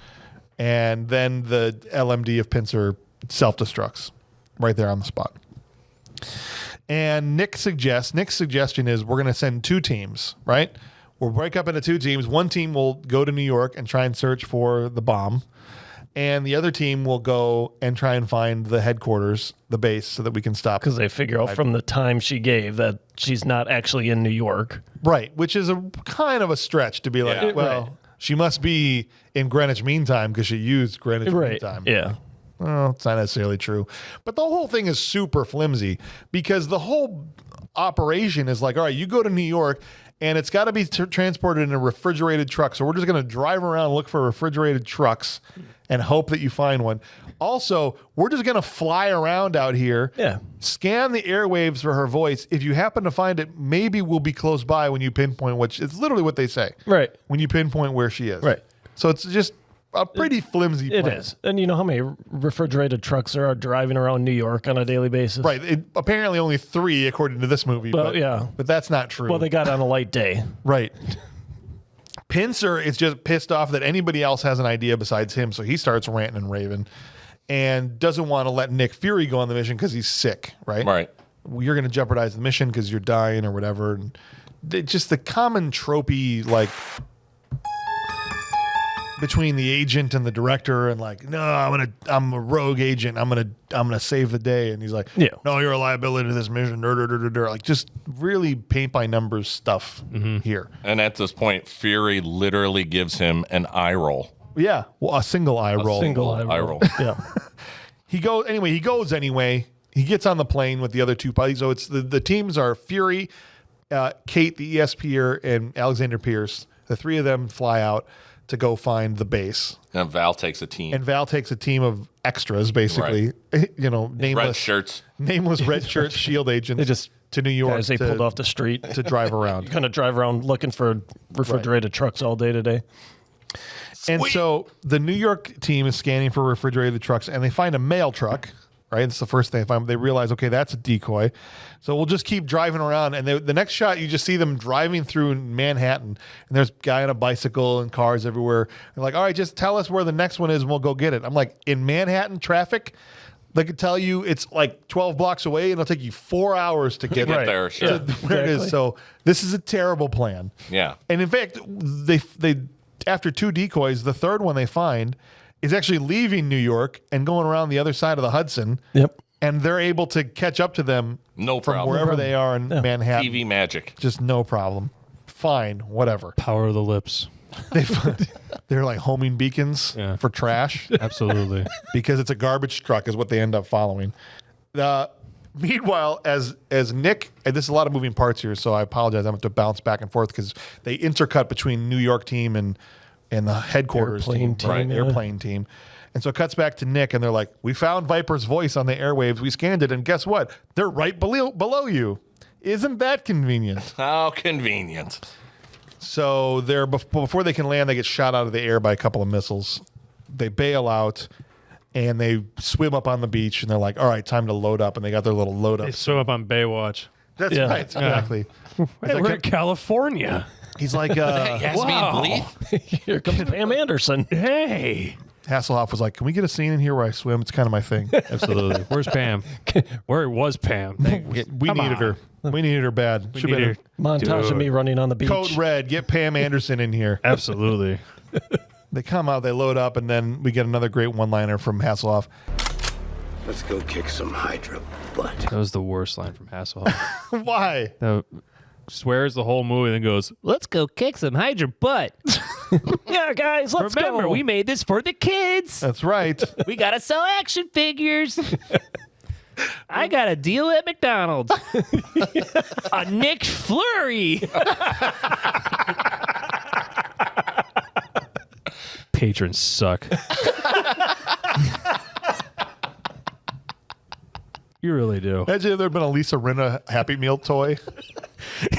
And then the LMD of Pincer self-destructs right there on the spot. And Nick's suggestion is we're going to send 2 teams, right? We'll break up into 2 teams. One team will go to New York and try and search for the bomb. And the other team will go and try and find the headquarters, the base, so that we can stop. Because they figure out from the time she gave that she's not actually in New York. Right, which is a kind of a stretch to be like, Yeah. well, Right. she must be in Greenwich Mean Time because she used Greenwich Mean Right. Time. Yeah. Well, it's not necessarily true. But the whole thing is super flimsy because the whole operation is like, all right, you go to New York and it's got to be transported in a refrigerated truck. So we're just going to drive around and look for refrigerated trucks and hope that you find one. Also, we're just going to fly around out here, scan the airwaves for her voice. If you happen to find it, maybe we'll be close by when you pinpoint which. It's literally what they say. Right. When you pinpoint where she is. Right. So it's just a pretty flimsy plan. It is. And you know how many refrigerated trucks there are driving around New York on a daily basis? Right. Apparently only 3 according to this movie. Well, but that's not true. Well, they got on a light day. Right. Pincer is just pissed off that anybody else has an idea besides him, so he starts ranting and raving and doesn't want to let Nick Fury go on the mission because he's sick, right? Right. You're going to jeopardize the mission because you're dying or whatever. And just the common tropey, like, between the agent and the director, and like, no, I'm a rogue agent. I'm gonna save the day. And he's like, no, you're a liability to this mission. Like, just really paint by numbers stuff here. And at this point, Fury literally gives him an eye roll. Yeah, well, a single eye roll. Single eye roll. Yeah. He goes anyway. He gets on the plane with the other 2 pilots. So it's the teams are Fury, Kate, the ESPer, and Alexander Pierce. The 3 of them fly out to go find the base. And Val takes a team. And Val takes a team of extras, basically. Right. You know, nameless red shirts, shield agents. They just to New York. Guys they pulled off the street to drive around. Kind of drive around looking for refrigerated trucks all day today. And so the New York team is scanning for refrigerated trucks, and they find a mail truck. Right, it's the first thing they find. They realize, okay, that's a decoy. So we'll just keep driving around. And the next shot, you just see them driving through Manhattan, and there's a guy on a bicycle and cars everywhere. They're like, all right, just tell us where the next one is, and we'll go get it. I'm like, in Manhattan traffic, they could tell you it's like 12 blocks away, and it'll take you 4 hours to get there. Sure. Where it is. So this is a terrible plan. Yeah. And in fact, they after 2 decoys, the third one they find is actually leaving New York and going around the other side of the Hudson. Yep. And they're able to catch up to them from wherever they are in Manhattan. TV magic. Just no problem. Fine, whatever. Power of the lips. They're like homing beacons for trash. Absolutely. Because it's a garbage truck is what they end up following. Meanwhile, as Nick, and this is a lot of moving parts here, so I apologize. I'm going to have to bounce back and forth because they intercut between New York team and the headquarters airplane team. Airplane team. And so it cuts back to Nick, and they're like, we found Viper's voice on the airwaves. We scanned it, and guess what? They're right below you. Isn't that convenient? How convenient. So before they can land, they get shot out of the air by a couple of missiles. They bail out, and they swim up on the beach, and they're like, all right, time to load up. And they got their little load up. They swim up on Baywatch. That's right, exactly. We're in California. He's like, wow. Here comes Pam Anderson. Hey. Hasselhoff was like, can we get a scene in here where I swim? It's kind of my thing. Absolutely. Where's Pam? Where was Pam? We needed her. We needed her bad. We need her. Montage of me running on the beach. Code Red, get Pam Anderson in here. Absolutely. They come out, they load up, and then we get another great one-liner from Hasselhoff. Let's go kick some Hydra butt. That was the worst line from Hasselhoff. Why? Swears the whole movie, then goes, "Let's go kick some Hydra butt." Yeah, guys, let's go. Remember, we made this for the kids. That's right. We gotta sell action figures. I got a deal at McDonald's. A Nick Flurry. Patrons suck. You really do. Imagine if there had been a Lisa Rinna Happy Meal toy.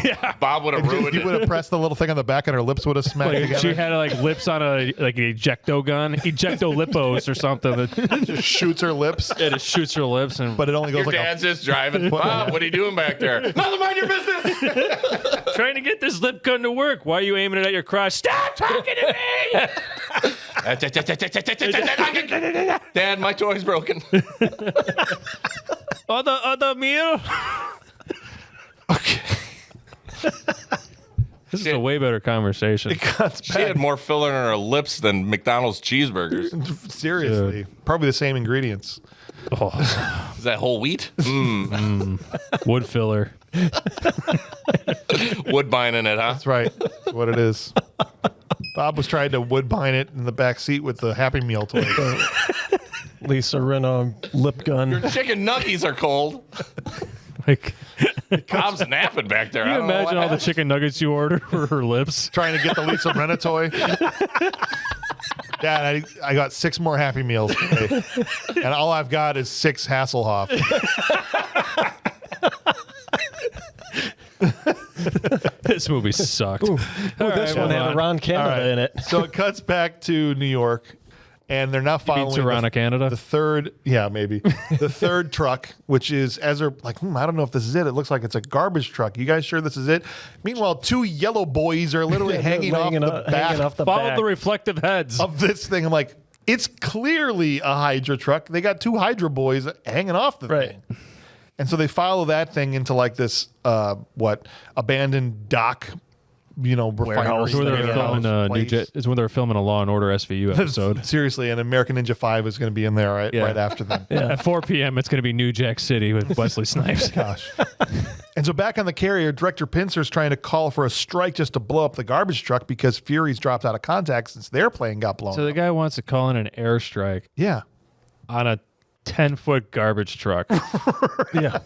Yeah, Bob would have ruined He it. would have pressed the little thing on the back, and her lips would have smacked together. She had lips on an ejecto gun, ejecto lipos or something that just shoots her lips. It just shoots her lips, but it only goes Your dad's just driving. Bob, what are you doing back there? Nothing, mind your business. Trying to get this lip gun to work. Why are you aiming it at your crotch? Stop talking to me. Dad, my toy's broken. Other meal. Okay. This is a way better conversation. She had more filler in her lips than McDonald's cheeseburgers. Seriously. Probably the same ingredients. Oh. Is that whole wheat? Wood filler. Woodbine in it, huh? That's right. That's what it is. Bob was trying to woodbine it in the back seat with the Happy Meal toy. Lisa Rinna lip gun. Your chicken nuggies are cold. Like Mom's napping back there. Can I you don't know imagine what all the happened. chicken nuggets you ordered for her lips? Trying to get the Lisa Rinna toy. Dad, I got 6 more Happy Meals today. And all I've got is 6 Hasselhoff. This movie sucked. This one had a Ron Canada in it. So it cuts back to New York, and they're now following Toronto, Canada? the third, maybe, the third truck, which is, as they're like, I don't know if this is it. It looks like it's a garbage truck. You guys sure this is it? Meanwhile, 2 yellow boys are literally hanging off the Follow back the reflective heads. of this thing. I'm like, it's clearly a Hydra truck. They got 2 Hydra boys hanging off the thing. And so they follow that thing into like this, abandoned dock, refinery. It's when they're filming it's when they're filming a Law and Order SVU episode. Seriously, and American Ninja 5 is going to be in there right after them. At 4 p.m., it's going to be New Jack City with Wesley Snipes. Gosh. And so back on the carrier, Director Pincer's trying to call for a strike just to blow up the garbage truck because Fury's dropped out of contact since their plane got blown So the up. guy wants to call in an airstrike Yeah. on a 10-foot garbage truck. Yeah.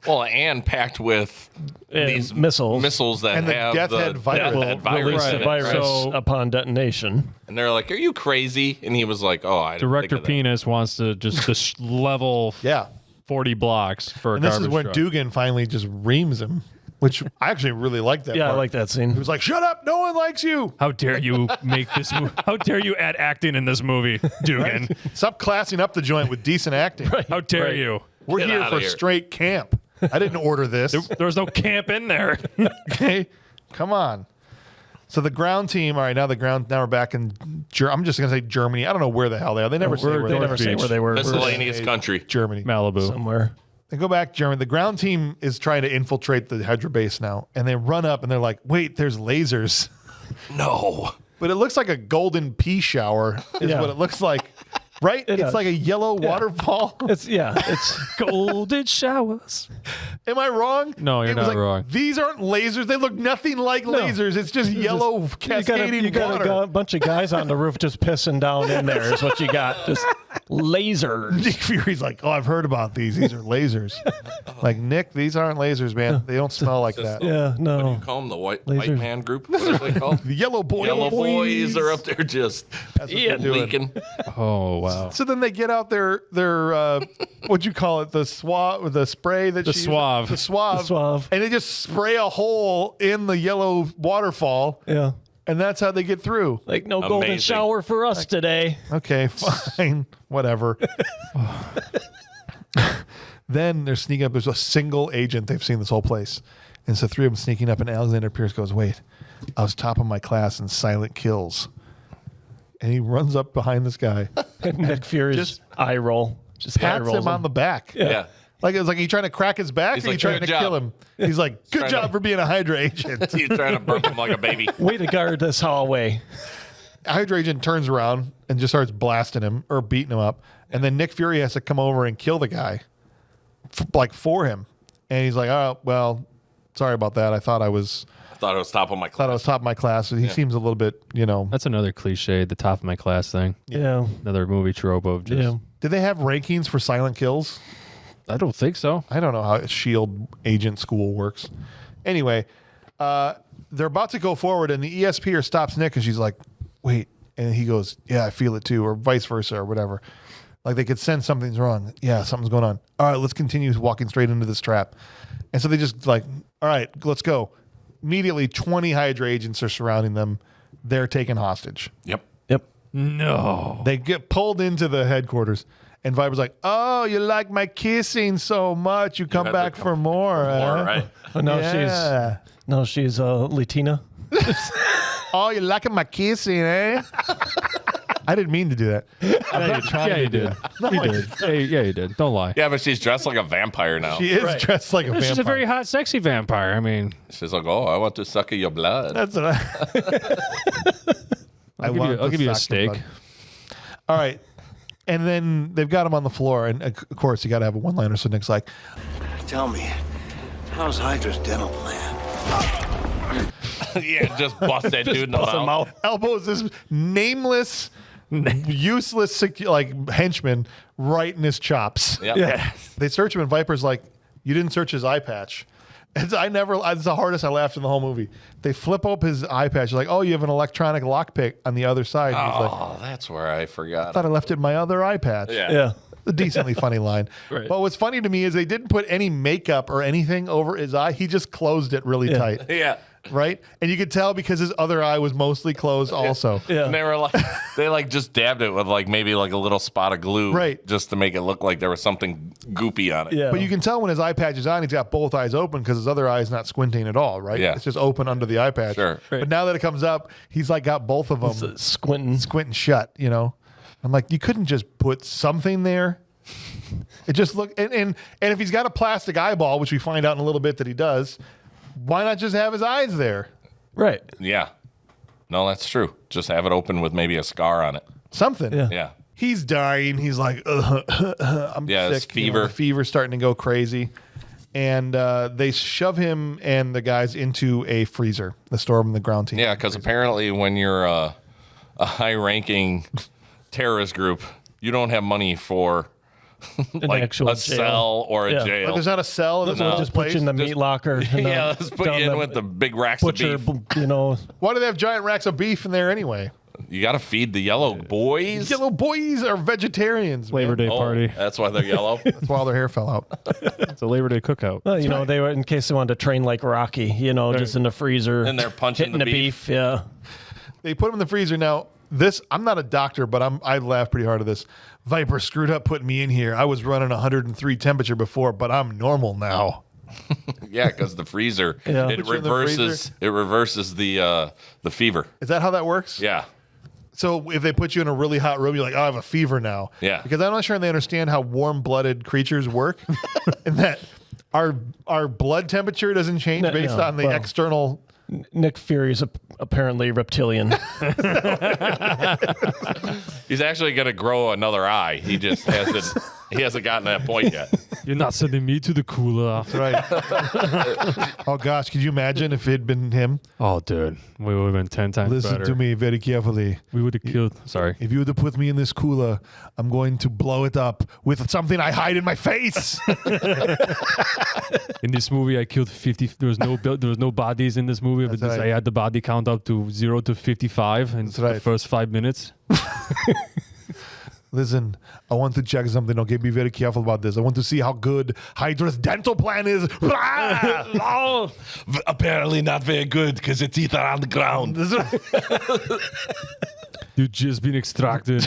Well, and packed with these missiles that And the have Death the Head virus. Death Head virus Release in the it. virus So- upon detonation. And they're like, "Are you crazy?" And he was like, "Oh, I didn't Director think of that." Penis wants to just level Yeah. 40 blocks for a And this garbage is when truck. Dugan finally just reams him, which I actually really like that Yeah, I part. like that He scene. was like, shut up, no one likes you. How dare you make this movie? How dare you add acting in this movie, Dugan? Stop classing up the joint with decent acting. How dare you? We're Get here outta for here. straight camp. I didn't order this. There was no camp in there. Okay, come on. So the ground team. All right, now we're back in. I'm just gonna say Germany. I don't know where the hell they are. They never say where They they never are. say where they were. Miscellaneous country. Germany. Malibu. Somewhere. They go back Germany. The ground team is trying to infiltrate the Hydra base now, and they run up and they're like, "Wait, there's lasers." No. But it looks like a golden pea shower. Is Yeah. what it looks like. Right? It's does. like a yellow waterfall. It's Golden showers. Am I wrong? No, you're It was not wrong. These aren't lasers. They look nothing like lasers. It's just yellow cascading you got water. a bunch of guys on the roof just pissing down in there is what you got. Just lasers. Nick Fury's like, oh, I've heard about these. These are lasers. Like, Nick, these aren't lasers, man. They don't smell like that. Yeah, What do no. you call them? The white Lasers. man group? What are they called? The yellow boys. Yellow boys are up there just That's what they're doing. leaking. Oh, wow. So then they get out their what'd you call it? The spray that The she suave. The suave. The suave. And they just spray a hole in the yellow waterfall. Yeah. And that's how they get through. Like no golden Amazing. shower for us today. Okay, fine. Whatever. Then they're sneaking up. There's a single agent. They've seen this whole place. And so 3 of them sneaking up, and Alexander Pierce goes, wait, I was top of my class in silent kills. And he runs up behind this guy, Nick Fury's Just eye roll. Just eye pats rolls him on the back. Yeah. Like it was like he trying to crack his back, He's or like, he trying "Good to job." kill him. He's like, good trying job to- for being a Hydra agent. He's trying to burp him like a baby. Way to guard this hallway. Hydra agent turns around and just starts blasting him or beating him up. And then Nick Fury has to come over and kill the guy for him. And he's like, oh, well, sorry about that. I thought I was Thought I was top of my class. top of my class. So he seems a little bit, That's another cliche, the top of my class thing. Yeah. Another movie trope of just. Yeah. Did they have rankings for silent kills? I don't think so. I don't know how SHIELD agent school works. Anyway, they're about to go forward, and the ESPer stops Nick, and she's like, wait. And he goes, yeah, I feel it too, or vice versa, or whatever. Like they could sense something's wrong. Yeah, something's going on. All right, let's continue walking straight into this trap. And so they just like, all right, let's go. Immediately, 20 Hydra agents are surrounding them. They're taken hostage. Yep. Yep. No. They get pulled into the headquarters. And Viper's like, oh, you like my kissing so much. You come had to back come for more. All right. Oh, no, Yeah. she's Latina. Oh, you liking my kissing, eh? I didn't mean to do that. Yeah, you did. You did. Hey, yeah, you did. Don't lie. Yeah, but she's dressed like a vampire now. She is dressed like a vampire. She's a very hot, sexy vampire. I mean, She's like, oh, I want to suck your blood. That's what I'll give you a steak. All right. And then they've got him on the floor. And of course, you got to have a one-liner. So Nick's like, Tell me, how's Hydra's dental plan? Yeah, just bust that dude in the bust him mouth. out. Elbows this nameless, useless like henchman right in his chops. Yep. They search him, and Viper's like, You didn't search his eye patch. It's the hardest I laughed in the whole movie. They flip up his eye patch. Like, oh, you have an electronic lockpick on the other side. And he's like, that's where I forgot. I thought I left it in my other eye patch. Yeah. A decently funny line. Right. But what's funny to me is they didn't put any makeup or anything over his eye. He just closed it really tight. Yeah. Right? And you could tell because his other eye was mostly closed also. Yeah. And they like just dabbed it with like maybe like a little spot of glue. Right. Just to make it look like there was something goopy on it. Yeah. But you can tell when his eye patch is on, he's got both eyes open because his other eye is not squinting at all, right? Yeah. It's just open under the eye patch. Sure. But now that it comes up, he's like got both of them Squinting shut, you know? I'm like, you couldn't just put something there? It just looked, and if he's got a plastic eyeball, which we find out in a little bit that he does, why not just have his eyes there? Right. Yeah. No, that's true. Just have it open with maybe a scar on it. Something. Yeah. He's dying. He's like, I'm Yeah, sick. it's fever. The fever's starting to go crazy. And they shove him and the guys into a freezer, the storm and the ground team. Yeah, because apparently when you're a high-ranking terrorist group, you don't have money for like actual a jail. cell or a Yeah. jail. Like there's not a cell. There's We'll just put you in the meat locker. And, Yeah, let's put you in with the big racks butcher, of beef. you know. Why do they have giant racks of beef in there anyway? You got to feed the yellow boys. Yellow boys are vegetarians. man. Labor Day party. That's why they're yellow. That's why all their hair fell out. It's a Labor Day cookout. Well, you know, they were in case they wanted to train like Rocky, you know, just in the freezer. And they're punching hitting the the beef. Yeah. They put him in the freezer. Now, I'm not a doctor, but I laughed pretty hard at this. Viper screwed up putting me in here. I was running 103 temperature before, but I'm normal now. Yeah, because the freezer Yeah. it Put you in the reverses the fever. Is that how that works? Yeah. So if they put you in a really hot room, you're like, oh, I have a fever now. Yeah. Because I'm not sure they understand how warm-blooded creatures work, and that our blood temperature doesn't change based on the external. Nick Fury's apparently reptilian. He's actually going to grow another eye. He just hasn't. He hasn't gotten that point yet. You're not sending me to the cooler. Right. Oh gosh, could you imagine if it had been him? Oh, dude, we would have been 10 times Listen better. to me very carefully. We would have killed. Sorry. If you were to put me in this cooler, I'm going to blow it up with something I hide in my face. In this movie, I killed 50. There was no bodies in this movie, but That's right. I had the body count up to 0 to 55 in the first 5 minutes. Listen, I want to check something. Okay, be very careful about this. I want to see how good Hydra's dental plan is. Oh, apparently not very good because it's either on the ground. You've just been extracted.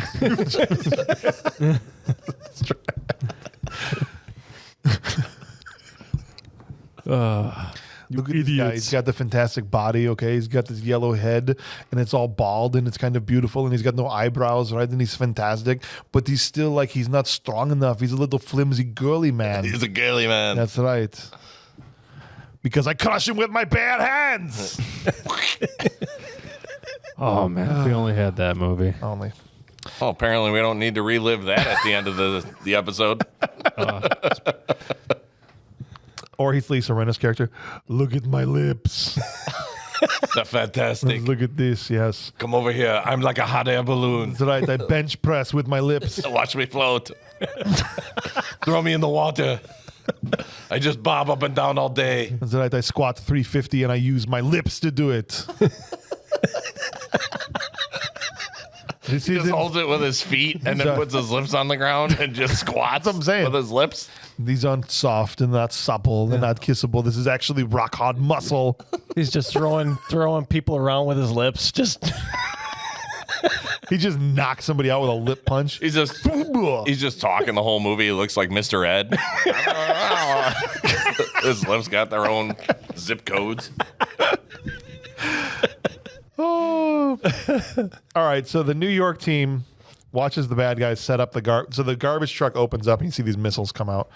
Look at this guy. He's got the fantastic body, okay? He's got this yellow head, and it's all bald, and it's kind of beautiful, and he's got no eyebrows, right? And he's fantastic, but he's still like, he's not strong enough. He's a little flimsy, girly man. He's a girly man. That's right. Because I crush him with my bare hands. Oh, man. If we only had that movie. Only. Oh, apparently we don't need to relive that at the end of the episode. Or he's Lisa Rinna's character. Look at my lips. They're fantastic. Look at this, yes. Come over here. I'm like a hot air balloon. That's right. I bench press with my lips. Watch me float. Throw me in the water. I just bob up and down all day. That's right. I squat 350 and I use my lips to do it. He just holds it with his feet and then puts his lips on the ground and just squats That's what I'm saying. with his lips. These aren't soft and not supple. They're not kissable. This is actually rock hard muscle. He's just throwing people around with his lips. Just He just knocks somebody out with a lip punch. He's just talking the whole movie. He looks like Mr. Ed. His lips got their own zip codes. Oh. All right, so the New York team watches the bad guys set up so the garbage truck opens up and you see these missiles come out.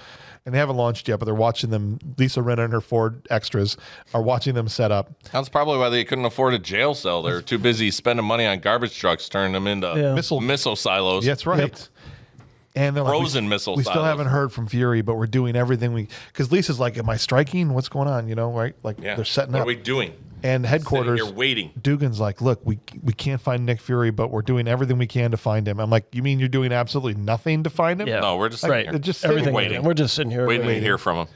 And they haven't launched yet, but they're watching them. Lisa Rinna and her Ford extras are watching them set up. That's probably why they couldn't afford a jail cell. They're too busy spending money on garbage trucks, turning them into missile silos. That's right. Yep. And they're Frozen like, missile we still silos. haven't heard from Fury, but we're doing everything because Lisa's like, am I striking? What's going on? You know, right? Like they're setting what up. are we doing? And headquarters, Sitting here waiting. Dugan's like, look, we can't find Nick Fury, but we're doing everything we can to find him. I'm like, you mean you're doing absolutely nothing to find him? Yeah. No, we're just right. sitting here. Just everything. waiting. We're just sitting here waiting to hear from him.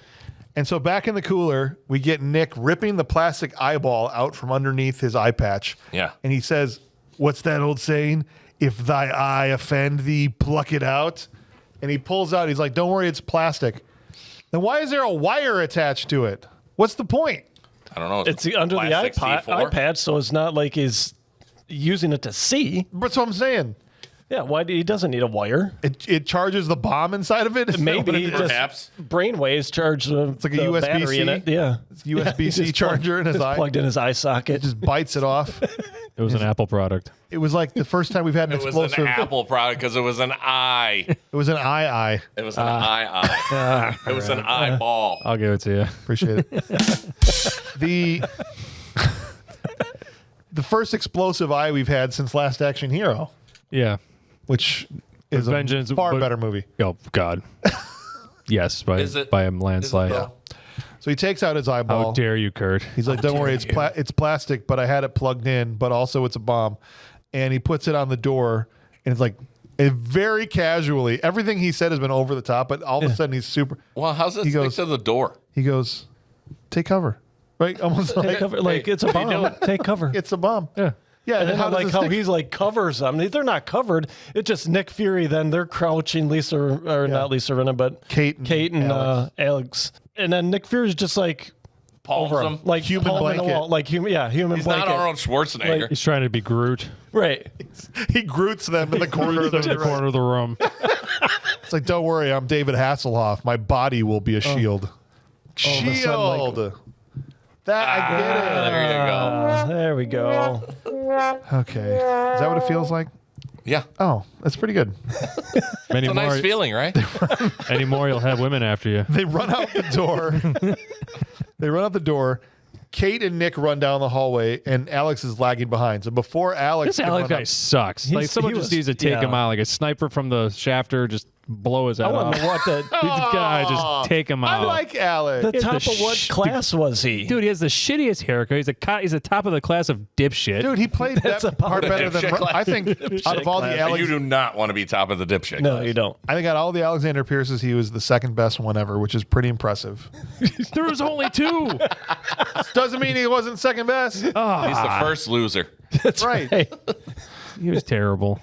And so back in the cooler, we get Nick ripping the plastic eyeball out from underneath his eye patch. Yeah. And he says, what's that old saying? If thy eye offend thee, pluck it out. And he pulls out, he's like, don't worry, it's plastic. Then why is there a wire attached to it? What's the point? I don't know. It's under the eye patch, so it's not like he's using it to see. That's what I'm saying. Yeah, he doesn't need a wire. It charges the bomb inside of it? Is that what Maybe it is? Perhaps. brainwaves charge It's like a the USB-C? battery in it. Yeah. It's a USB-C charger in his eye. Plugged in his eye socket. It just bites it off. It was an Apple product. It was like the first time we've had an It was explosive. an Apple product because it was an eye. It was an eye. It was an eye. It was an eyeball. I'll give it to you. Appreciate it. The first explosive eye we've had since Last Action Hero, Yeah. which is Vengeance, a far but- better movie. Oh God. Yes, by Is it- by a landslide. though? So he takes out his eyeball. How dare you, Kurt? He's like, don't worry, it's plastic, but I had it plugged in, but also it's a bomb. And he puts it on the door, and it's like, very casually, everything he said has been over the top, but all of a sudden he's super. Well, how's this He stick goes- to the door? He goes, take cover. Right? Almost like, Take cover, like it's a bomb. Take cover. it's a bomb. Yeah. Yeah, And then how I like does how it stick? he's like covers them. They're not covered. It's just Nick Fury. Then they're crouching not Lisa Rinna, but Kate and Alex. And then Nick Fury's just like Palms over him. him, like Human palming the blanket. wall, like human He's blanket. not Arnold Schwarzenegger. He's trying to be Groot. Right. He groots them in the corner of In the corner of the room. It's like, don't worry, I'm David Hasselhoff. My body will be a shield. Shield. That I get it. There you go. There we go. Okay. Is that what it feels like? Yeah. Oh, that's pretty good. Many It's a more, nice feeling, right? any more, you'll have women after you. They run out the door. Kate and Nick run down the hallway, and Alex is lagging behind. So before Alex, This can Alex run guy up- sucks. Like someone he just was- needs to take him yeah. out, like a sniper from the shafter, just blow his head I want off. to know what the This guy, just take him I out. like Alex. the top the of what sh- class was he? Dude, he has the shittiest haircut. He's a top of the class of dipshit. Dude, he played that a part better than dipshit I think. Out of all the You Alex, do not want to be top of the dipshit. No, class. you don't. I think out of all the Alexander Pierces, he was the second best one ever, which is pretty impressive. There was only two. Doesn't mean he wasn't second best. He's the first loser. That's right. He was terrible.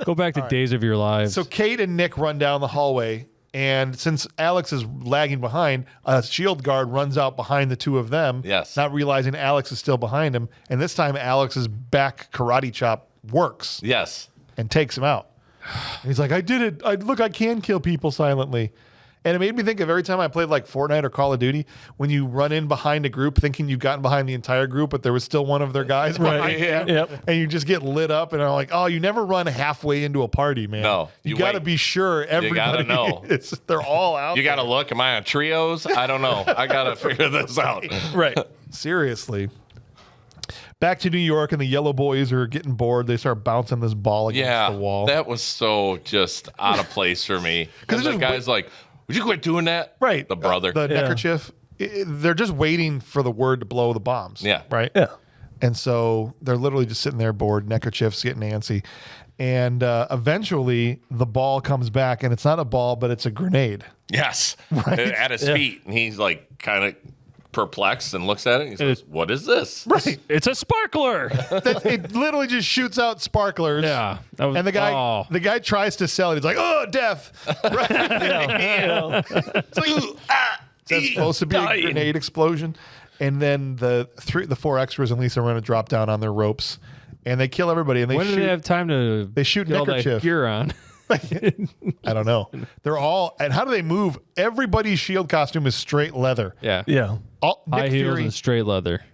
Go back to days of your lives. So Kate and Nick run down the hallway, and since Alex is lagging behind, a shield guard runs out behind the two of them. Yes. Not realizing Alex is still behind him, and this time Alex's back karate chop works Yes. and takes him out. And he's like, "I did it! I can kill people silently." And it made me think of every time I played like Fortnite or Call of Duty, when you run in behind a group thinking you've gotten behind the entire group, but there was still one of their guys behind you. Yep. And you just get lit up, and I'm like, oh, you never run halfway into a party, man. No, You you got to wait. be sure everybody. know. They're all out. You got to look. Am I on trios? I don't know. I got to figure this out. Right. Seriously. Back to New York, and the yellow boys are getting bored. They start bouncing this ball against the wall. That was so just out of place for me. Because the just guy's like, would you quit doing that? Right. The brother. The neckerchief. They're just waiting for the word to blow the bombs. Yeah. Right? Yeah. And so they're literally just sitting there bored, neckerchiefs getting antsy. And eventually the ball comes back, and it's not a ball, but it's a grenade. Yes. Right. At his feet. And he's like kind of perplexed and looks at it. And he says, what is this? Right. it's a sparkler. It literally just shoots out sparklers. Yeah. That was, And the guy tries to sell it. He's like, oh, death. Right. It's like, ooh, That's supposed to be a grenade explosion. And then the four extras and Lisa Rinna drop down on their ropes, and they kill everybody. And When shoot. do they have time to They shoot get all that neckerchief. gear on? I don't know. They're all. And how do they move? Everybody's shield costume is straight leather. Yeah. Yeah. High heels and straight leather.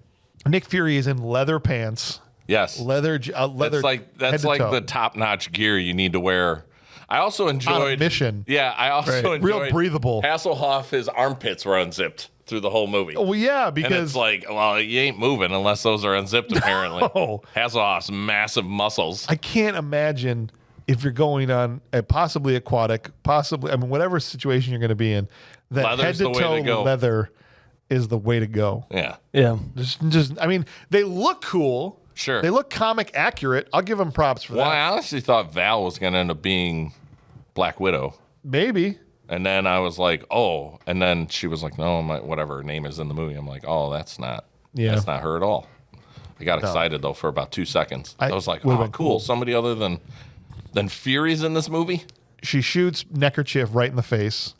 Nick Fury is in leather pants. Yes. Leather. That's like the top-notch gear you need to wear. I also enjoyed mission. Yeah, I also enjoyed Real breathable. Hasselhoff, his armpits were unzipped through the whole movie. Well, yeah, And because it's like, well, you ain't moving unless those are unzipped, apparently. No. Hasselhoff's massive muscles. I can't imagine if you're going on a possibly aquatic, whatever situation you're going to be in, that Leather's head the to way to toe go. leather is the way to go. Yeah. Yeah. I mean, they look cool. Sure. They look comic accurate. I'll give them props for Well, that. I honestly thought Val was going to end up being Black Widow. Maybe. And then I was like, oh. And then she was like, no, whatever her name is in the movie. I'm like, oh, that's not her at all. I got excited, though, for about 2 seconds. I was like, oh, cool. Somebody other than Fury's in this movie? She shoots Neckerchief right in the face.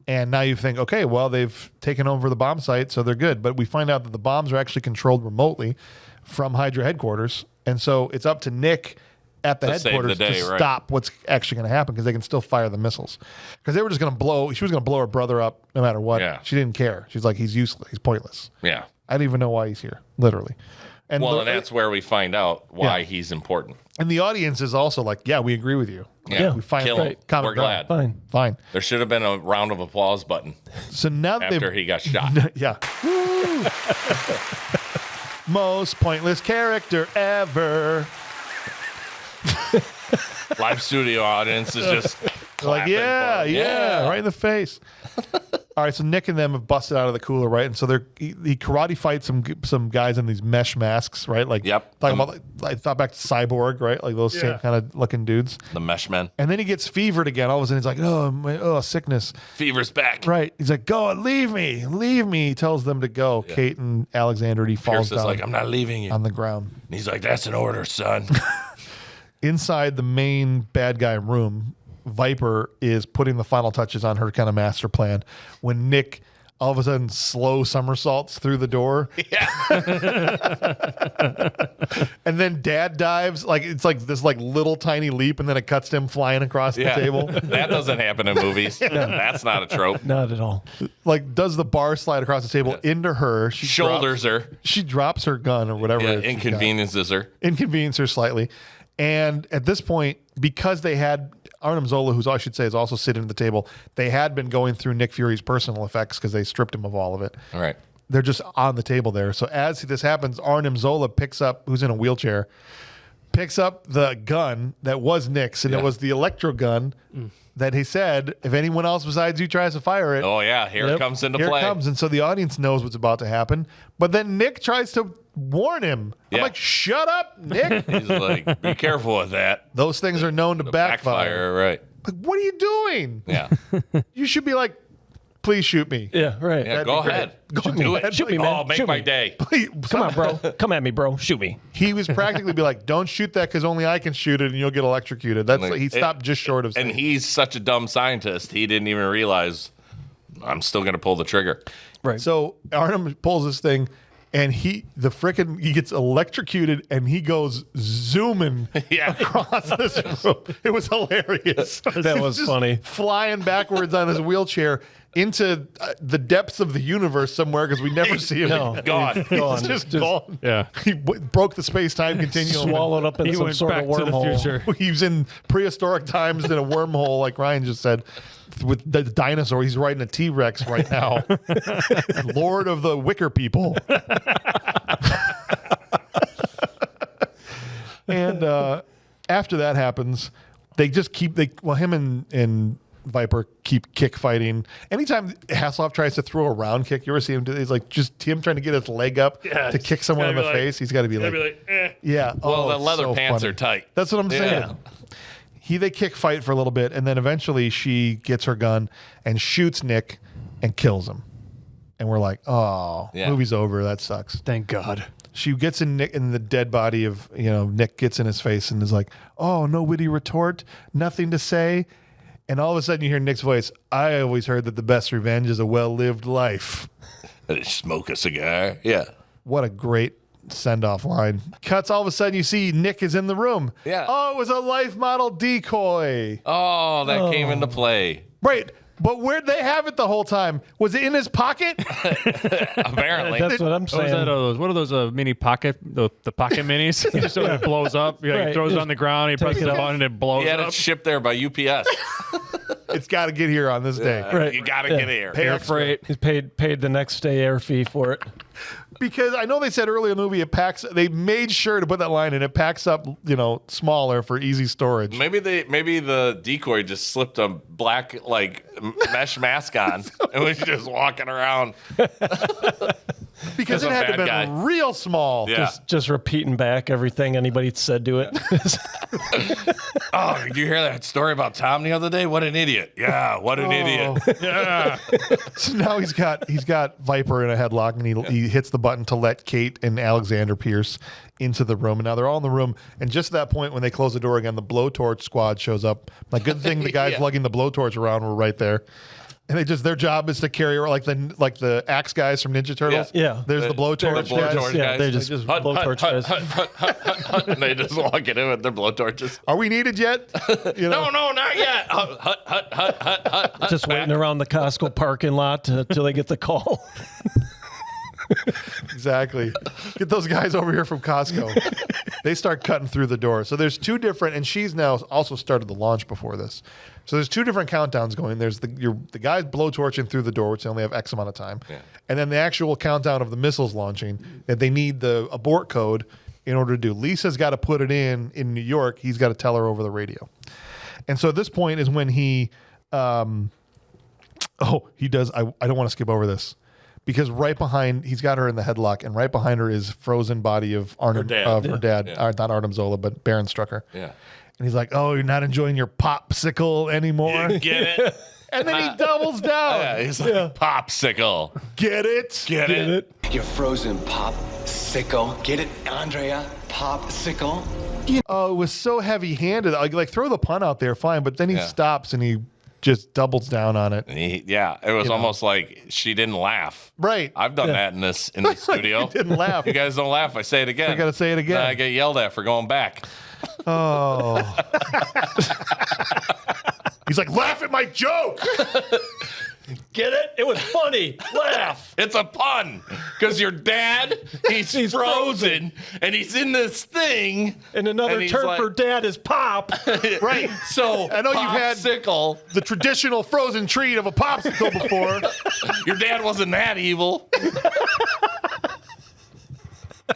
And now you think, okay, well, they've taken over the bomb site, so they're good. But we find out that the bombs are actually controlled remotely from Hydra headquarters. And so it's up to Nick at the headquarters to stop what's actually going to happen, because they can still fire the missiles. Because they were just going to she was going to blow her brother up no matter what. Yeah. She didn't care. She's like, he's useless. He's pointless. Yeah. I don't even know why he's here, literally. And and that's where we find out why he's important. And the audience is also like, yeah, we agree with you. Yeah. We find Kill him. We're glad. Fine. There should have been a round of applause button. So now after he got shot. Yeah. Most pointless character ever. Live studio audience is just like, yeah, right in the face. All right, so Nick and them have busted out of the cooler, right? And so he karate fights some guys in these mesh masks, right? Like, talking about, I thought back to Cyborg, right? Like those same kind of looking dudes. The mesh men. And then he gets fevered again. All of a sudden, he's like, oh, sickness. Fever's back. Right. He's like, go, leave me. He tells them to go. Yeah. Kate and Alexander, he falls down. Pierce is like, I'm not leaving you. On the ground. And he's like, that's an order, son. Inside the main bad guy room, Viper is putting the final touches on her kind of master plan when Nick all of a sudden slow somersaults through the door. Yeah. And then Dad dives, like it's like this like little tiny leap, and then it cuts to him flying across the table. That doesn't happen in movies. That's not a trope. Not at all. Like does the bar slide across the table into her. She shoulders her. She drops her gun or whatever. Yeah, inconveniences her. Inconvenience her slightly. And at this point, because they had Arnim Zola, who's I should say is also sitting at the table, they had been going through Nick Fury's personal effects because they stripped him of all of it. All right. They're just on the table there. So as this happens, Arnim Zola picks up, who's in a wheelchair, picks up the gun that was Nick's, and it was the electro gun that he said, if anyone else besides you tries to fire it. Oh, yeah. Here it comes into play. Here it comes. And so the audience knows what's about to happen. But then Nick tries to warn him. I'm like, shut up, Nick. He's like, be careful with that. Those things are known to backfire. Right. Like, what are you doing? Yeah. You should be like, please shoot me. Yeah, right. Yeah, go ahead. Go do it. Shoot me, man. Oh, make Shoot my me. day. Please, come on, bro. Come at me, bro. Shoot me. He was practically be like, don't shoot that because only I can shoot it and you'll get electrocuted. That's like, he stopped just short of saying. And he's such a dumb scientist, he didn't even realize I'm still going to pull the trigger. Right. So Arnim pulls this thing, and he gets electrocuted, and he goes zooming across this room. It was hilarious. That was funny. Flying backwards on his wheelchair into the depths of the universe somewhere because we never see him. No, gone. He's just gone. Yeah. He broke the space-time continuum. Swallowed up in some sort of wormhole. He was in prehistoric times in a wormhole, like Ryan just said, with the dinosaur. He's riding a T-Rex right now. Lord of the Wicker people. And after that happens, they just him and Viper keep kick fighting. Anytime Hasselhoff tries to throw a round kick, you ever see him do? He's like just him trying to get his leg up to kick someone in the face. He's got to be like, yeah. Well, the leather pants are tight. That's what I'm saying. They kick fight for a little bit, and then eventually she gets her gun and shoots Nick and kills him. And we're like, oh, movie's over. That sucks. Thank God. She gets in the dead body of Nick gets in his face and is like, oh, no witty retort, nothing to say. And all of a sudden you hear Nick's voice. I always heard that the best revenge is a well-lived life. Smoke a cigar. Yeah. What a great send-off line. Cuts, all of a sudden you see Nick is in the room. Yeah. Oh, it was a life model decoy. Oh, that came into play. Right. But where'd they have it the whole time? Was it in his pocket? Apparently. That's what I'm saying. What are those mini pocket, the pocket minis? He just sort of blows up. He throws it on the ground. He presses the button and it blows up. He had it shipped there by UPS. It's got to get here on this day. Right. You got to get here. Air freight. He's paid the next day air fee for it. Because I know they said earlier in the movie they made sure to put that line in. It packs up, smaller for easy storage. Maybe the decoy just slipped a black mesh mask on and was just walking around. Because it had to have been real small. Yeah. Just repeating back everything anybody said to it. Oh, did you hear that story about Tom the other day? What an idiot. Yeah, what an idiot. Yeah. So now he's got Viper in a headlock, and he hits the button to let Kate and Alexander Pierce into the room. And now they're all in the room. And just at that point, when they close the door again, the blowtorch squad shows up. Like, good thing the guys lugging the blowtorch around were right there. And their job is to carry like the axe guys from Ninja Turtles. Yeah. There's the blowtorch guys. Yeah, they're just blowtorch guys. And they just walk in with their blowtorches. Are we needed yet? No, not yet. Hut. Just waiting around the Costco parking lot until they get the call. Exactly. Get those guys over here from Costco. They start cutting through the door. So there's two different, and she's now also started the launch before this. So there's two different countdowns going. There's the guys blowtorching through the door, which they only have X amount of time. Yeah. And then the actual countdown of the missiles launching that they need the abort code in order to do. Lisa's got to put it in New York. He's got to tell her over the radio. And so at this point is when he does. I don't want to skip over this. Because right behind, he's got her in the headlock, and right behind her is frozen body of her dad. Yeah. Not Artem Zola, but Baron Strucker. Yeah. And he's like, "Oh, you're not enjoying your popsicle anymore." You get it? And then he doubles down. Yeah, he's like, popsicle. Get it? Get it? Your frozen popsicle. Get it, Andrea? Popsicle. Oh, it was so heavy-handed. Like throw the pun out there, fine. But then he stops and he just doubles down on it. It was almost like she didn't laugh. Right. I've done that in the studio. You didn't laugh. You guys don't laugh. I say it again. I got to say it again. Then I get yelled at for going back. Oh. He's like, laugh at my joke. Get it? It was funny. Laugh. It's a pun. Because your dad, he's frozen, and he's in this thing. And another term for dad is pop. Right. So I know you've had the traditional frozen treat of a popsicle before. Your dad wasn't that evil.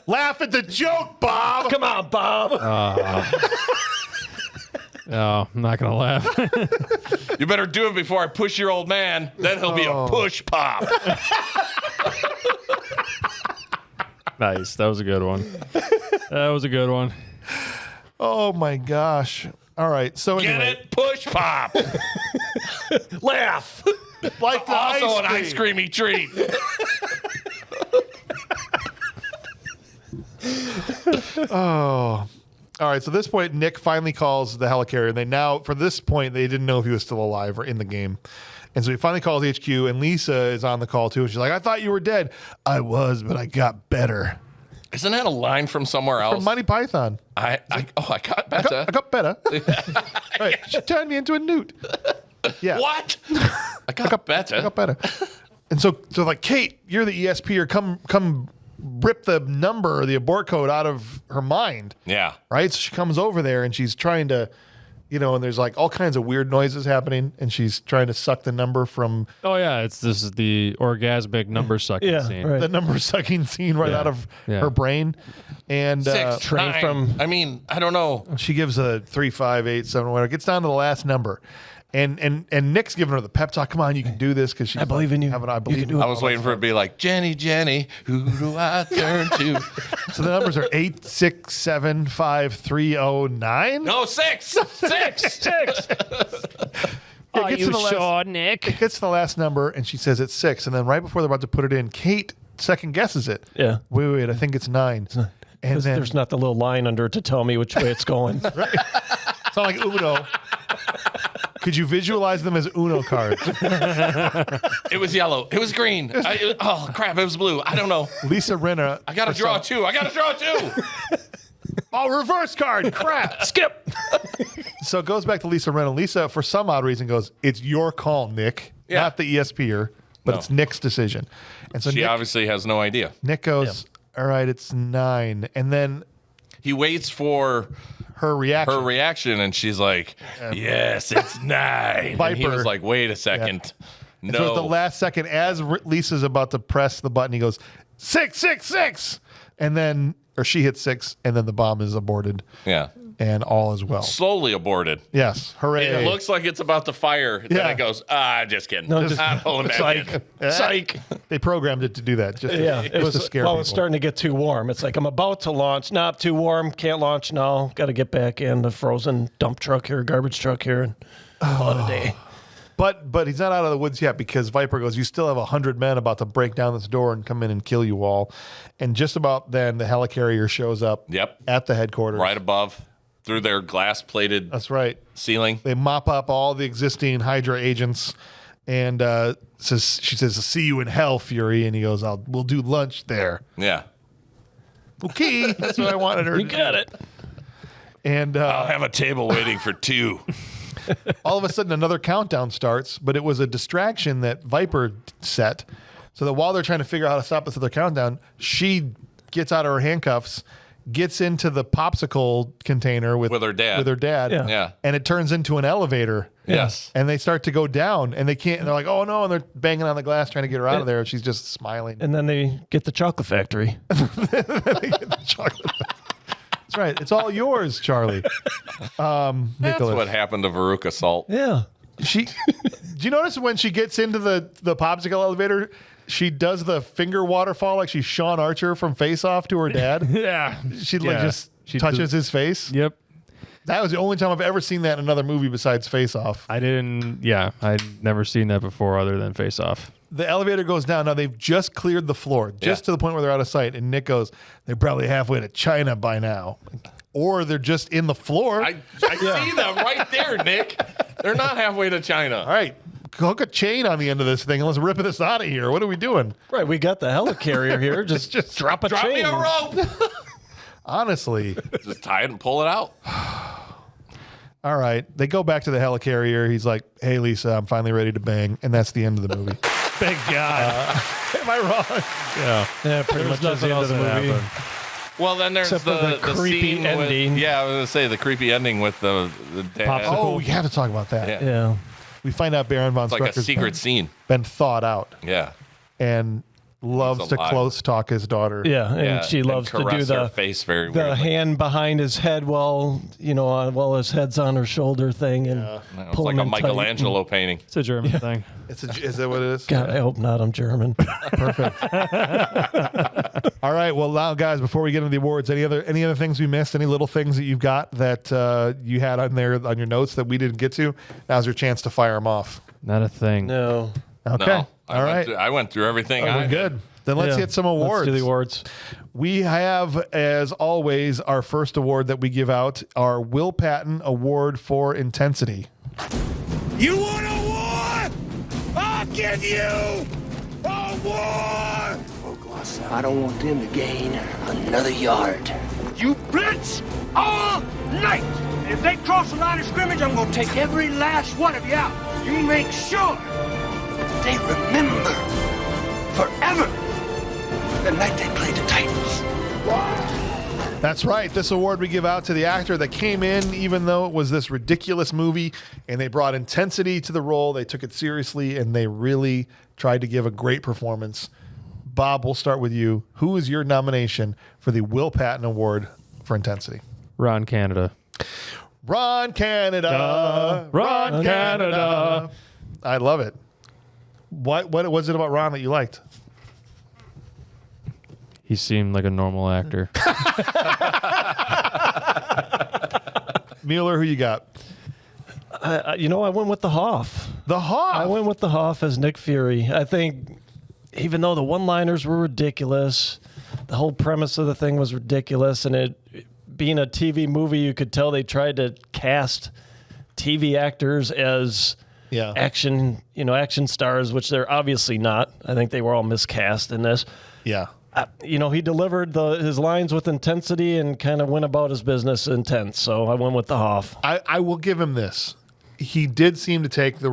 Laugh at the joke, Bob. Come on, Bob. No, I'm not going to laugh. You better do it before I push your old man. Then he'll be a push pop. Nice. That was a good one. That was a good one. Oh, my gosh. All right. So Get anyway. it? Push pop. Laugh. Like the Also an ice creamy treat. Oh. All right, so at this point, Nick finally calls the Helicarrier, and they now, for this point, they didn't know if he was still alive or in the game. And so he finally calls HQ, and Lisa is on the call, too. And she's like, I thought you were dead. I was, but I got better. Isn't that a line from somewhere else? From Monty Python. I got better. I got better. Right. She turned me into a newt. Yeah. What? I got better. I got better. And so like, Kate, you're the ESPer. Come rip the number or the abort code out of her mind. Yeah. Right? So she comes over there and she's trying to, and there's like all kinds of weird noises happening, and she's trying to suck the number from. Oh, yeah. This is the orgasmic number sucking scene. Right. The number sucking scene out of her brain. And 6, 9. I mean, I don't know. She gives a 3, 5, 8, 7, whatever. It gets down to the last number. And Nick's giving her the pep talk. Come on, you can do this, because I believe in you. I believe in you. I was waiting for it to be like, Jenny, who do I turn to? So the numbers are 8, 6, 7, 5, 3, 0, 9. No, 6. 6. Are you sure, Nick? It gets to the last number, and she says it's 6. And then right before they're about to put it in, Kate second guesses it. Yeah. Wait, I think it's 9. And then there's not the little line under it to tell me which way it's going. Right. It's not like Uno. Could you visualize them as Uno cards? It was yellow. It was green. Oh, crap. It was blue. I don't know. Lisa Rinna. I got to draw 2. Oh, reverse card. Crap. Skip. So it goes back to Lisa Rinna. Lisa, for some odd reason, goes, it's your call, Nick. Yeah. Not the ESPer, but it's Nick's decision. And so she obviously has no idea. Nick goes, all right, it's 9. And then he waits for her reaction. And she's like, yes, it's 9. Viper. And he was like, wait a second. Yeah. No. So at the last second, as Lisa's about to press the button, he goes, 6, 6, 6. And then, or she hits 6, and then the bomb is aborted. Yeah. and all is well. Slowly aborted. Yes. Hooray. It looks like it's about to fire. Then it goes, just kidding. No, Not pulling back in. Psych. They programmed it to do that. Just It to scare well, people. it's starting to get too warm. It's like I'm about to launch. Not too warm. Can't launch now. Got to get back in the frozen dump truck here, garbage truck here, and call it a day. But he's not out of the woods yet because Viper goes, you still have 100 men about to break down this door and come in and kill you all. And just about then, the helicarrier shows up at the headquarters. Right above, through their glass-plated That's right. ceiling. They mop up all the existing Hydra agents. And she says, see you in hell, Fury. And he goes, we'll do lunch there. Yeah. Okay. That's what I wanted her to do. You got it. And I'll have a table waiting for 2. all of a sudden, another countdown starts, but it was a distraction that Viper set. So that while they're trying to figure out how to stop this other countdown, she gets out of her handcuffs, gets into the popsicle container with her dad. Yeah. And it turns into an elevator. Yes. And they start to go down, and they can't. And they're like, "Oh no!" And they're banging on the glass trying to get her out of there. And she's just smiling. And then they get the chocolate factory. That's right. It's all yours, Charlie. That's Nicholas. what happened to Veruca Salt. Yeah. Do you notice when she gets into the popsicle elevator, she does the finger waterfall like she's Sean Archer from Face Off to her dad? Yeah. She touches his face. Yep. That was the only time I've ever seen that in another movie besides Face Off. I'd never seen that before other than Face Off. The elevator goes down. Now they've just cleared the floor, to the point where they're out of sight. And Nick goes, they're probably halfway to China by now. Or they're just in the floor. I see them right there, Nick. They're not halfway to China. All right. Hook a chain on the end of this thing and let's rip this out of here. What are we doing? Right. We got the helicarrier here. Just drop a Drop chain. me a rope. Honestly. Just tie it and pull it out. All right. They go back to the helicarrier. He's like, hey, Lisa, I'm finally ready to bang. And that's the end of the movie. Thank God. Am I wrong? Yeah, pretty much that's the end of the movie. Well, then there's the creepy scene ending. With, I was going to say the creepy ending with the dad. Oh, we have to talk about that. Yeah. We find out Baron von It's like a Strucker's secret scene. been thought out. Yeah. And loves to alive. close talk his daughter. Yeah, and she loves to do caress her the face very the weirdly. hand behind his head while his head's on her shoulder thing, and It was pull like him a in tight. Michelangelo painting. It's a German thing. Is that what it is? God, I hope not. I'm German. Perfect. All right. Well, now, guys, before we get into the awards, any other things we missed? Any little things that you've got that you had on there on your notes that we didn't get to? Now's your chance to fire them off. Not a thing. No. Okay. No, All right. I went through everything. We're good. Then let's hit some awards. Let's do the awards. We have, as always, our first award that we give out, our Will Patton Award for Intensity. You want a war? I'll give you a war! I don't want them to gain another yard. You blitz all night! If they cross the line of scrimmage, I'm gonna take every last one of you out. You make sure they remember forever the night they played the Titans. That's right. This award we give out to the actor that came in, even though it was this ridiculous movie, and they brought intensity to the role. They took it seriously, and they really tried to give a great performance. Bob, we'll start with you. Who is your nomination for the Will Patton Award for Intensity? Ron Canada. Ron Canada. Ron Canada. I love it. What was it about Ron that you liked? He seemed like a normal actor. Mueller, who you got? I went with the Hoff. The Hoff? I went with the Hoff as Nick Fury. I think even though the one-liners were ridiculous, the whole premise of the thing was ridiculous, and it being a TV movie, you could tell they tried to cast TV actors as action stars, which they're obviously not. I think they were all miscast in this. Yeah. He delivered his lines with intensity and kind of went about his business intense. So I went with the Hoff. I will give him this. He did seem to take the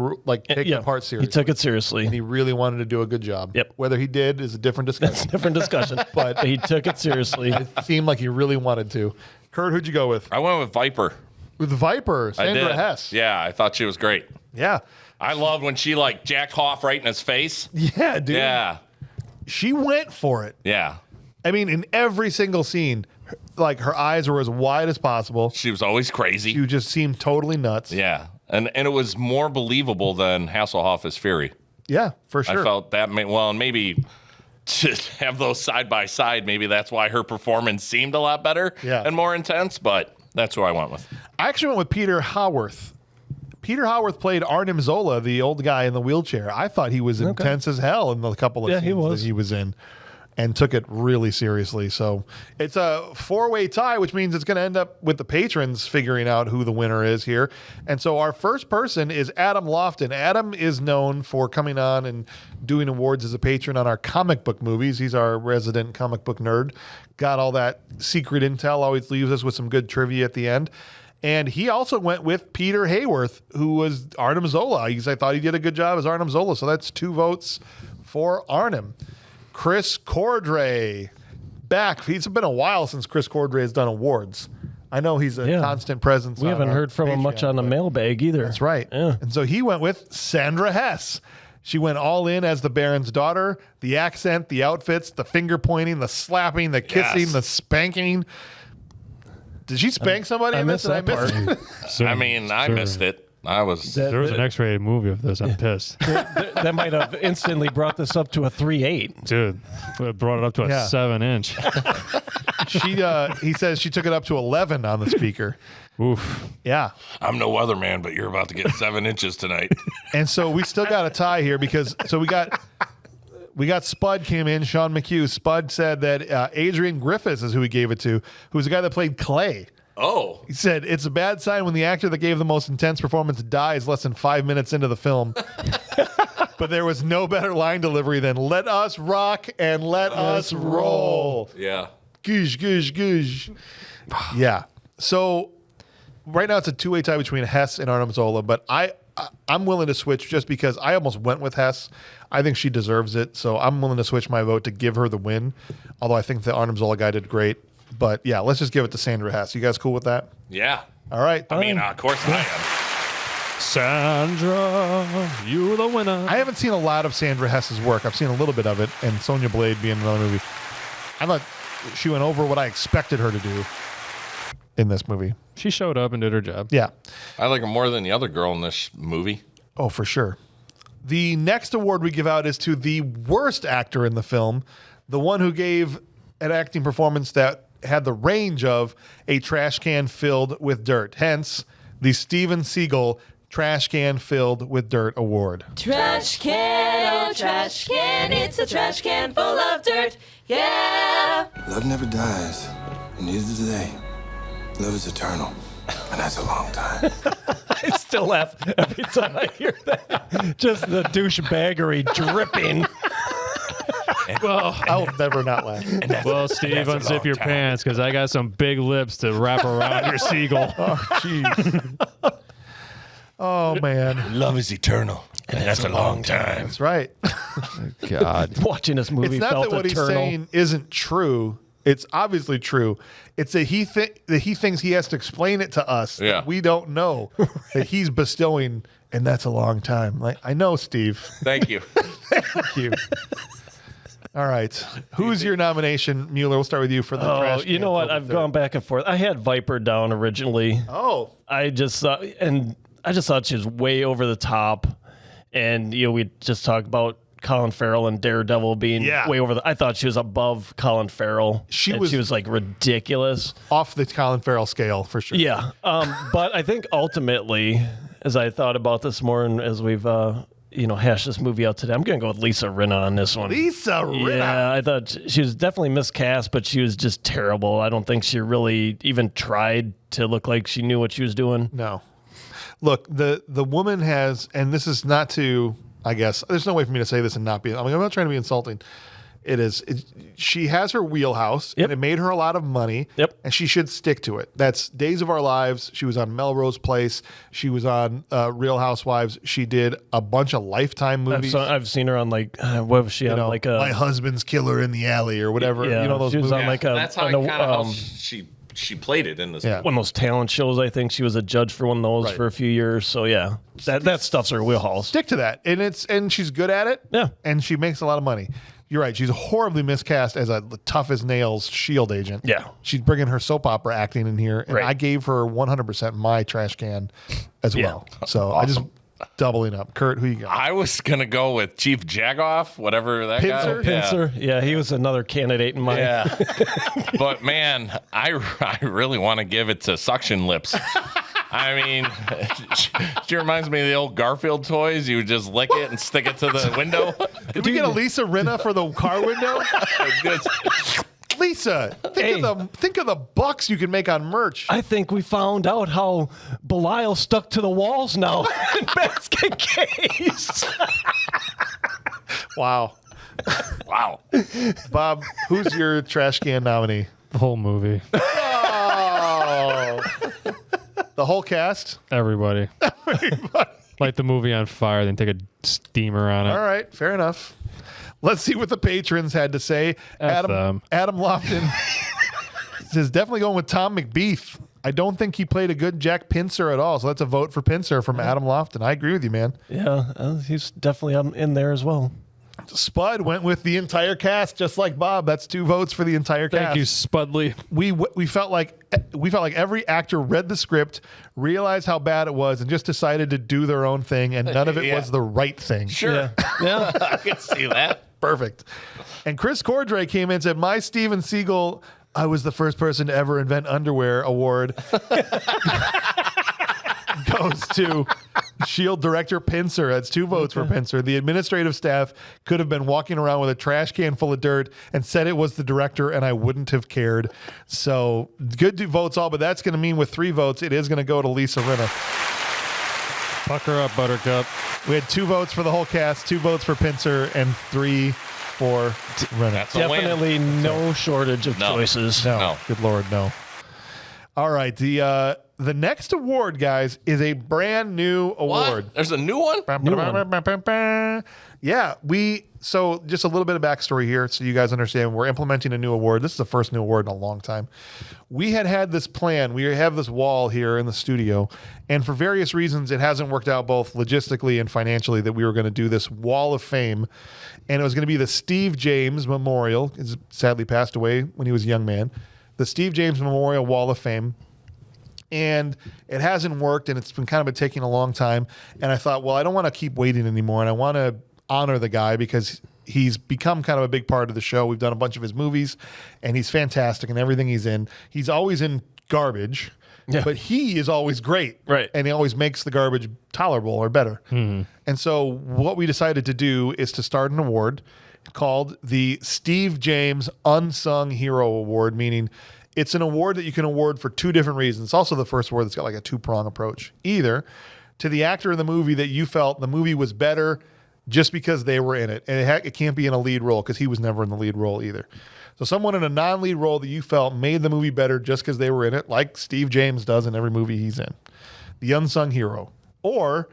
part seriously. He took it seriously. And he really wanted to do a good job. Yep. Whether he did is a different discussion. That's a different discussion. But he took it seriously. It seemed like he really wanted to. Kurt, who'd you go with? I went with Viper. With Viper, I Sandra did. Hess. Yeah, I thought she was great. Yeah. I loved when she jacked Hoff right in his face. Yeah, dude. Yeah. She went for it. Yeah. I mean, in every single scene, like her eyes were as wide as possible. She was always crazy. She just seemed totally nuts. Yeah. And it was more believable than Hasselhoff as Fury. Yeah, for sure. I felt that, and maybe to have those side by side, maybe that's why her performance seemed a lot better and more intense, but that's who I went with. I actually went with Peter Howarth. Peter Howarth played Arnim Zola, the old guy in the wheelchair. I thought he was intense as hell in the couple of scenes that he was in, and took it really seriously. So it's a 4-way tie, which means it's going to end up with the patrons figuring out who the winner is here. And so our first person is Adam Lofton. Adam is known for coming on and doing awards as a patron on our comic book movies. He's our resident comic book nerd. Got all that secret intel, always leaves us with some good trivia at the end. And he also went with Peter Hayworth, who was Arnim Zola. I thought he did a good job as Arnim Zola. So that's 2 votes for Arnim. Chris Cordray, back. It's been a while since Chris Cordray has done awards. I know he's a constant presence. We haven't heard from him much on the mailbag either. That's right. Yeah. And so he went with Sandra Hess. She went all in as the Baron's daughter. The accent, the outfits, the finger pointing, the slapping, the kissing, the spanking. Did she spank somebody? I missed that part. I missed it. There was an X-rated movie of this. I'm pissed. That might have instantly brought this up to a 3.8. Dude, it brought it up to a 7-inch. He says she took it up to 11 on the speaker. Oof. Yeah. I'm no weatherman, but you're about to get 7 inches tonight. And so we still got a tie here because we got Spud came in, Sean McHugh. Spud said that Adrian Griffiths is who he gave it to, who's the guy that played Clay. Oh. He said, it's a bad sign when the actor that gave the most intense performance dies less than 5 minutes into the film. But there was no better line delivery than let us rock and let us roll. Yeah. Goosh, goosh, goosh. Yeah. So right now it's a 2-way tie between Hess and Arnim Zola, but I'm willing to switch just because I almost went with Hess. I think she deserves it, so I'm willing to switch my vote to give her the win, although I think the Arnim Zola guy did great. But yeah, let's just give it to Sandra Hess. You guys cool with that? Yeah. All right. Of course I am. Sandra, you the winner. I haven't seen a lot of Sandra Hess's work. I've seen a little bit of it, and Sonya Blade being another movie. I thought she went over what I expected her to do in this movie. She showed up and did her job. Yeah. I like her more than the other girl in this movie. Oh, for sure. The next award we give out is to the worst actor in the film, the one who gave an acting performance that had the range of a trash can filled with dirt. Hence, the Steven Seagal Trash Can Filled with Dirt Award. Trash can, oh trash can, it's a trash can full of dirt, yeah. Love never dies, and neither do they. Love is eternal, and that's a long time. I still laugh every time I hear that. Just the douchebaggery dripping. Well, I'll never not laugh. Well, Steve, unzip your pants because I got some big lips to wrap around your seagull. Oh, jeez. Oh, man. Love is eternal, and that's a long time. That's right. God. Watching this movie It's not felt that what eternal. he's saying isn't true. It's obviously true. It's that he thinks he has to explain it to us. Yeah. We don't know that he's bestowing, and that's a long time. Like, I know, Steve. Thank you. Thank you. All right. Who's your nomination, Mueller? We'll start with you for the trash. You know what? I've gone back and forth. I had Viper down originally. Oh. I just thought she was way over the top. And, we just talked about Colin Farrell and Daredevil being way over I thought she was above Colin Farrell. She was like ridiculous. Off the Colin Farrell scale, for sure. Yeah. But I think ultimately, as I thought about this more and as we've hash this movie out today, I'm going to go with Lisa Rinna on this one. Lisa Rinna. Yeah, I thought she was definitely miscast, but she was just terrible. I don't think she really even tried to look like she knew what she was doing. No. Look, the woman has, and this is not to, I guess, there's no way for me to say this and not be, I'm not trying to be insulting. She has her wheelhouse, and it made her a lot of money, and she should stick to it. That's Days of Our Lives. She was on Melrose Place. She was on Real Housewives. She did a bunch of Lifetime movies. I've seen her on what was she on? Like My Husband's Killer in the Alley or whatever. Yeah, those she was movies. on like that's how she played it in this movie. One of those talent shows. I think she was a judge for one of those for a few years. So yeah, that stuff's her wheelhouse. Stick to that, and she's good at it. Yeah, and she makes a lot of money. you're right. She's horribly miscast as a tough as nails SHIELD agent. Yeah. She's bringing her soap opera acting in here. And I gave her 100% my trash can as well. So I just doubling up. Kurt, who you got? I was going to go with Chief Jagoff, whatever that Pincer? guy. Pincer. Yeah, he was another candidate in mine. Yeah. But man, I really want to give it to Suction Lips. I mean, she reminds me of the old Garfield toys. You would just lick it and stick it to the window. Did we get a Lisa Rinna for the car window? Lisa, think of the bucks you can make on merch. I think we found out how Belial stuck to the walls now in basket case. Wow. Wow. Bob, who's your trash can nominee? The whole movie. Oh. The whole cast? Everybody. Light the movie on fire, then take a steamer on it. All right, fair enough. Let's see what the patrons had to say. Adam Lofton is definitely going with Tom McBeef. I don't think he played a good Jack Pincer at all, so that's a vote for Pincer from Adam Lofton. I agree with you, man. Yeah, he's definitely in there as well. Spud went with the entire cast, just like Bob. That's 2 votes for the entire cast. Thank you, Spudley. We felt like every actor read the script, realized how bad it was, and just decided to do their own thing, and none of it was the right thing. Sure. Yeah. I can see that. Perfect. And Chris Cordray came in and said, my Steven Seagal, I was the first person to ever invent underwear award goes to SHIELD director Pincer. That's 2 votes for Pincer. The administrative staff could have been walking around with a trash can full of dirt and said it was the director, and I wouldn't have cared. So good votes all, but that's going to mean with 3 votes, it is going to go to Lisa Rinna. Pucker up, Buttercup. We had 2 votes for the whole cast, 2 votes for Pincer, and 3 for Rinna. That's Definitely no shortage of choices. No. Good Lord, no. All right, the next award, guys, is a brand new award. What? There's a new one? Yeah, so just a little bit of backstory here so you guys understand. We're implementing a new award. This is the first new award in a long time. We had this plan. We have this wall here in the studio, and for various reasons, it hasn't worked out both logistically and financially that we were going to do this wall of fame, and it was going to be the Steve James Memorial. He's sadly passed away when he was a young man. The Steve James Memorial Wall of Fame. And it hasn't worked, and it's been kind of taking a long time. And I thought, well, I don't want to keep waiting anymore, and I want to honor the guy because he's become kind of a big part of the show. We've done a bunch of his movies, and he's fantastic in everything he's in. He's always in garbage, but he is always great. Right. And he always makes the garbage tolerable or better. Mm-hmm. And so what we decided to do is to start an award called the Steve James Unsung Hero Award, meaning it's an award that you can award for 2 different reasons. It's also the first award that's got like a 2-prong approach. Either to the actor in the movie that you felt the movie was better just because they were in it. And it can't be in a lead role because he was never in the lead role either. So someone in a non-lead role that you felt made the movie better just because they were in it, like Steve James does in every movie he's in. The unsung hero. Or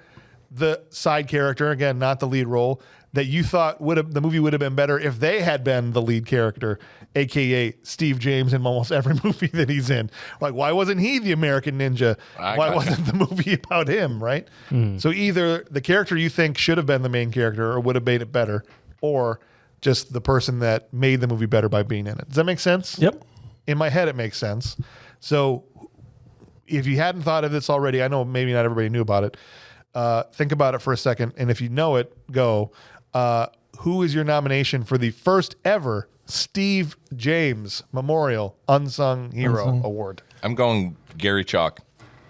the side character, again, not the lead role, that you thought the movie would have been better if they had been the lead character, a.k.a. Steve James in almost every movie that he's in. Like, why wasn't he the American Ninja? Why wasn't the movie about him, right? So either the character you think should have been the main character or would have made it better, or just the person that made the movie better by being in it. Does that make sense? Yep. In my head, it makes sense. So if you hadn't thought of this already, I know maybe not everybody knew about it. Think about it for a second, and if you know it, go. Who is your nomination for the first ever Steve James Memorial Unsung Hero Award? I'm going Gary Chalk.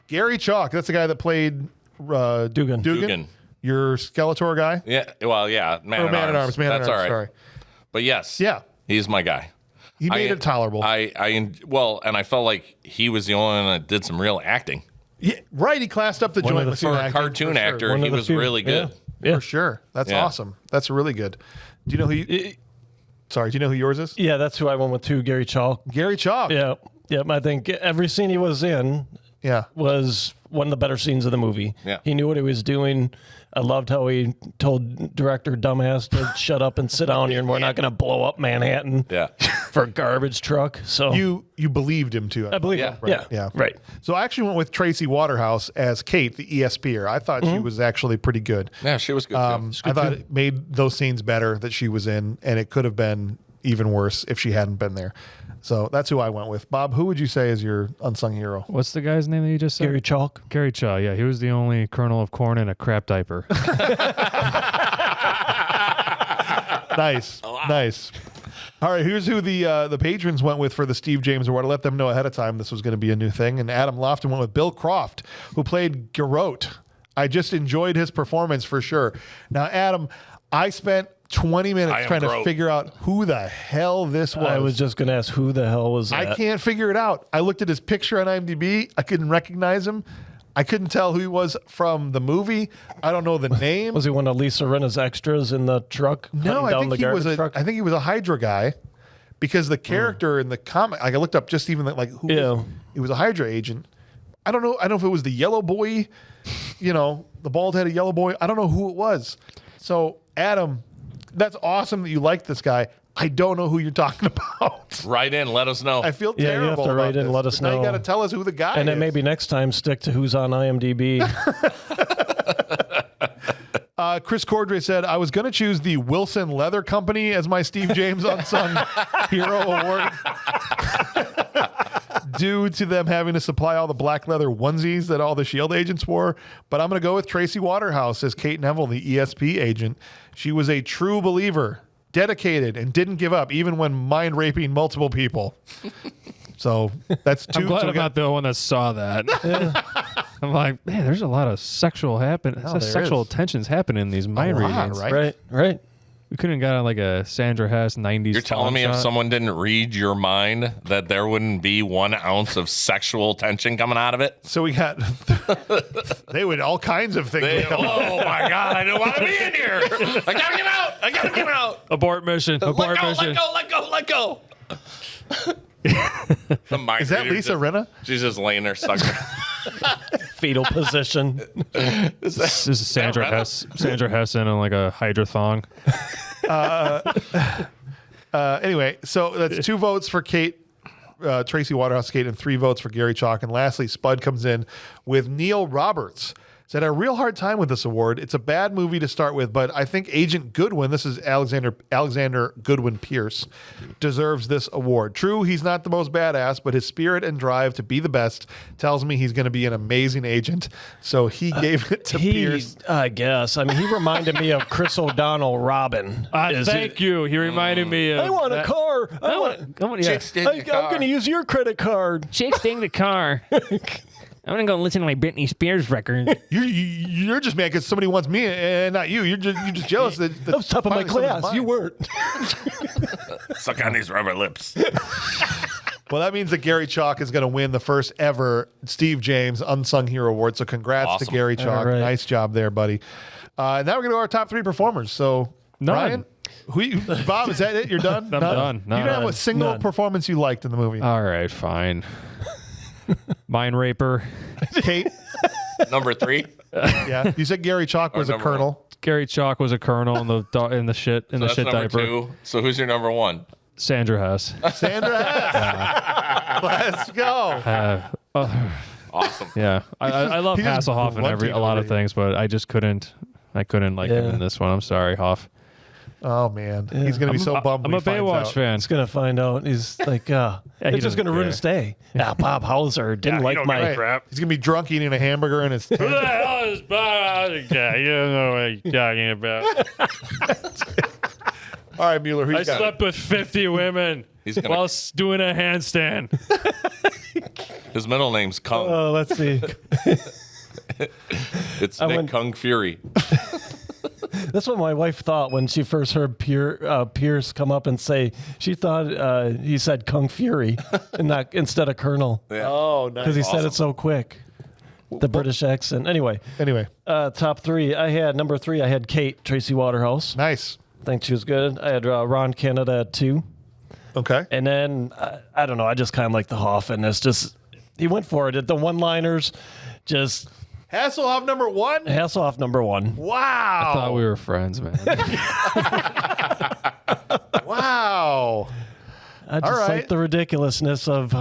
Gary Chalk. That's the guy that played Dugan. Your Skeletor guy? Yeah. Well, yeah. Man at Arms. That's all right. Sorry. But yes. Yeah. He's my guy. He made it tolerable. And I felt like he was the only one that did some real acting. Yeah, right. He classed up the joint with for a cartoon actor. He was really good. Yeah. For sure. That's awesome. That's really good. Do you know who do you know who yours is? Yeah, that's who I went with too, Gary Chalk. Gary Chalk. Yeah. Yeah, I think every scene he was in was one of the better scenes of the movie. Yeah. He knew what he was doing. I loved how he told director Dumbass to shut up and sit down here and we're not going to blow up Manhattan for a garbage truck. So you believed him too. I believe him. Yeah. Right. So I actually went with Tracy Waterhouse as Kate, the ESPer. I thought she was actually pretty good. Yeah, she was good. I thought it made those scenes better that she was in, and it could have been even worse if she hadn't been there. So that's who I went with. Bob, who would you say is your unsung hero? What's the guy's name that you just said? Gary Chalk. Gary Chalk, yeah. He was the only kernel of corn in a crap diaper. Nice. Nice. All right, here's who the patrons went with for the Steve James Award. I let them know ahead of time this was going to be a new thing. And Adam Lofton went with Bill Croft, who played Garrote. I just enjoyed his performance for sure. Now, Adam, I spent 20 minutes trying to figure out who the hell this was. I was just going to ask who the hell was that. I can't figure it out. I looked at his picture on IMDb. I couldn't recognize him. I couldn't tell who he was from the movie. I don't know the name. Was he one of Lisa Rinna's extras in the truck? No, I think he was a Hydra guy, because the character in the comic, like I looked up just even like who was, he was a Hydra agent. I don't know if it was the yellow boy, the bald-headed yellow boy. I don't know who it was. So, Adam, that's awesome that you like this guy. I don't know who you're talking about. Write in, let us know. I feel terrible. You have to write in and let us know. Now you got to tell us who the guy is. And then maybe next time stick to who's on IMDb. Chris Cordray said, I was going to choose the Wilson Leather Company as my Steve James Unsung Hero Award due to them having to supply all the black leather onesies that all the S.H.I.E.L.D. agents wore. But I'm going to go with Tracy Waterhouse as Kate Neville, the ESP agent. She was a true believer, dedicated, and didn't give up, even when mind raping multiple people. So that's two. I'm glad I'm not the one that saw that. I'm like, man, there's a lot of sexual tensions happening in these mind readings. Right. We couldn't have gotten like a Sandra Hess 90s. You're telling me if someone didn't read your mind that there wouldn't be 1 ounce of sexual tension coming out of it? So we got, they would all kinds of things. Oh my God, I don't want to be in here. I gotta get out. Abort mission. Let go. Is that Lisa Rinna? She's just laying there sucking. Fetal position. This is Sandra Hess. Sandra Hess in like a Hydra thong. Anyway, so that's 2 votes for Kate, Tracy Waterhouse Kate, and 3 votes for Gary Chalk. And lastly, Spud comes in with Neil Roberts. Said, a real hard time with this award. It's a bad movie to start with, but I think Agent Goodwin, this is Alexander Goodwin Pierce, deserves this award. True, he's not the most badass, but his spirit and drive to be the best tells me he's going to be an amazing agent. So he gave it to Pierce. I guess. I mean, he reminded me of Chris O'Donnell Robin. Thank you. He reminded me of... I want a car. I'm going to use your credit card. Chicks ding the car. I'm going to go listen to my Britney Spears record. You're just mad because somebody wants me and not you. You're just jealous that I was top of my class. You weren't. Suck on these rubber lips. Well, that means that Gary Chalk is going to win the first ever Steve James Unsung Hero Award. So congrats to Gary Chalk. Right. Nice job there, buddy. Now we're going to go to our top 3 performers. So, Brian, Bob, is that it? You're done? I'm done. You don't have a single performance you liked in the movie. All right, fine. Mind raper. Kate. Number 3. Yeah. You said Gary Chalk was a colonel. 1. Gary Chalk was a colonel in the shit diaper. 2. So who's your number 1? Sandra Hess. Sandra Hess. Let's go. Awesome. Yeah. I love Hasselhoff and a lot of things, but I just couldn't like him in this one. I'm sorry, Hoff. Oh man, he's gonna be so bummed. I'm a Baywatch fan. He's gonna find out. He's like, it's just gonna ruin his day. Yeah, Bob Hauser didn't like my crap. He's gonna be drunk eating a hamburger in his tent. Who the hell is Bob? Yeah, you don't know what you're talking about. All right, Mueller. I slept with 50 women while doing a handstand. His middle name's Kung. Oh, let's see. It's Nick Kung Fury. That's what my wife thought when she first heard Pierce come up and say. She thought he said Kung Fury and not instead of Colonel. Yeah. Oh, nice. Because he said it so quick. The British accent. Anyway. Top 3. I had number 3. I had Kate Tracy Waterhouse. Nice. I think she was good. I had Ron Canada at 2. Okay. And then I don't know. I just kind of like the Hoff, and it's just he went for it. The one-liners, just. Hasselhoff number 1? Hasselhoff number 1. Wow. I thought we were friends, man. Wow. I just like the ridiculousness of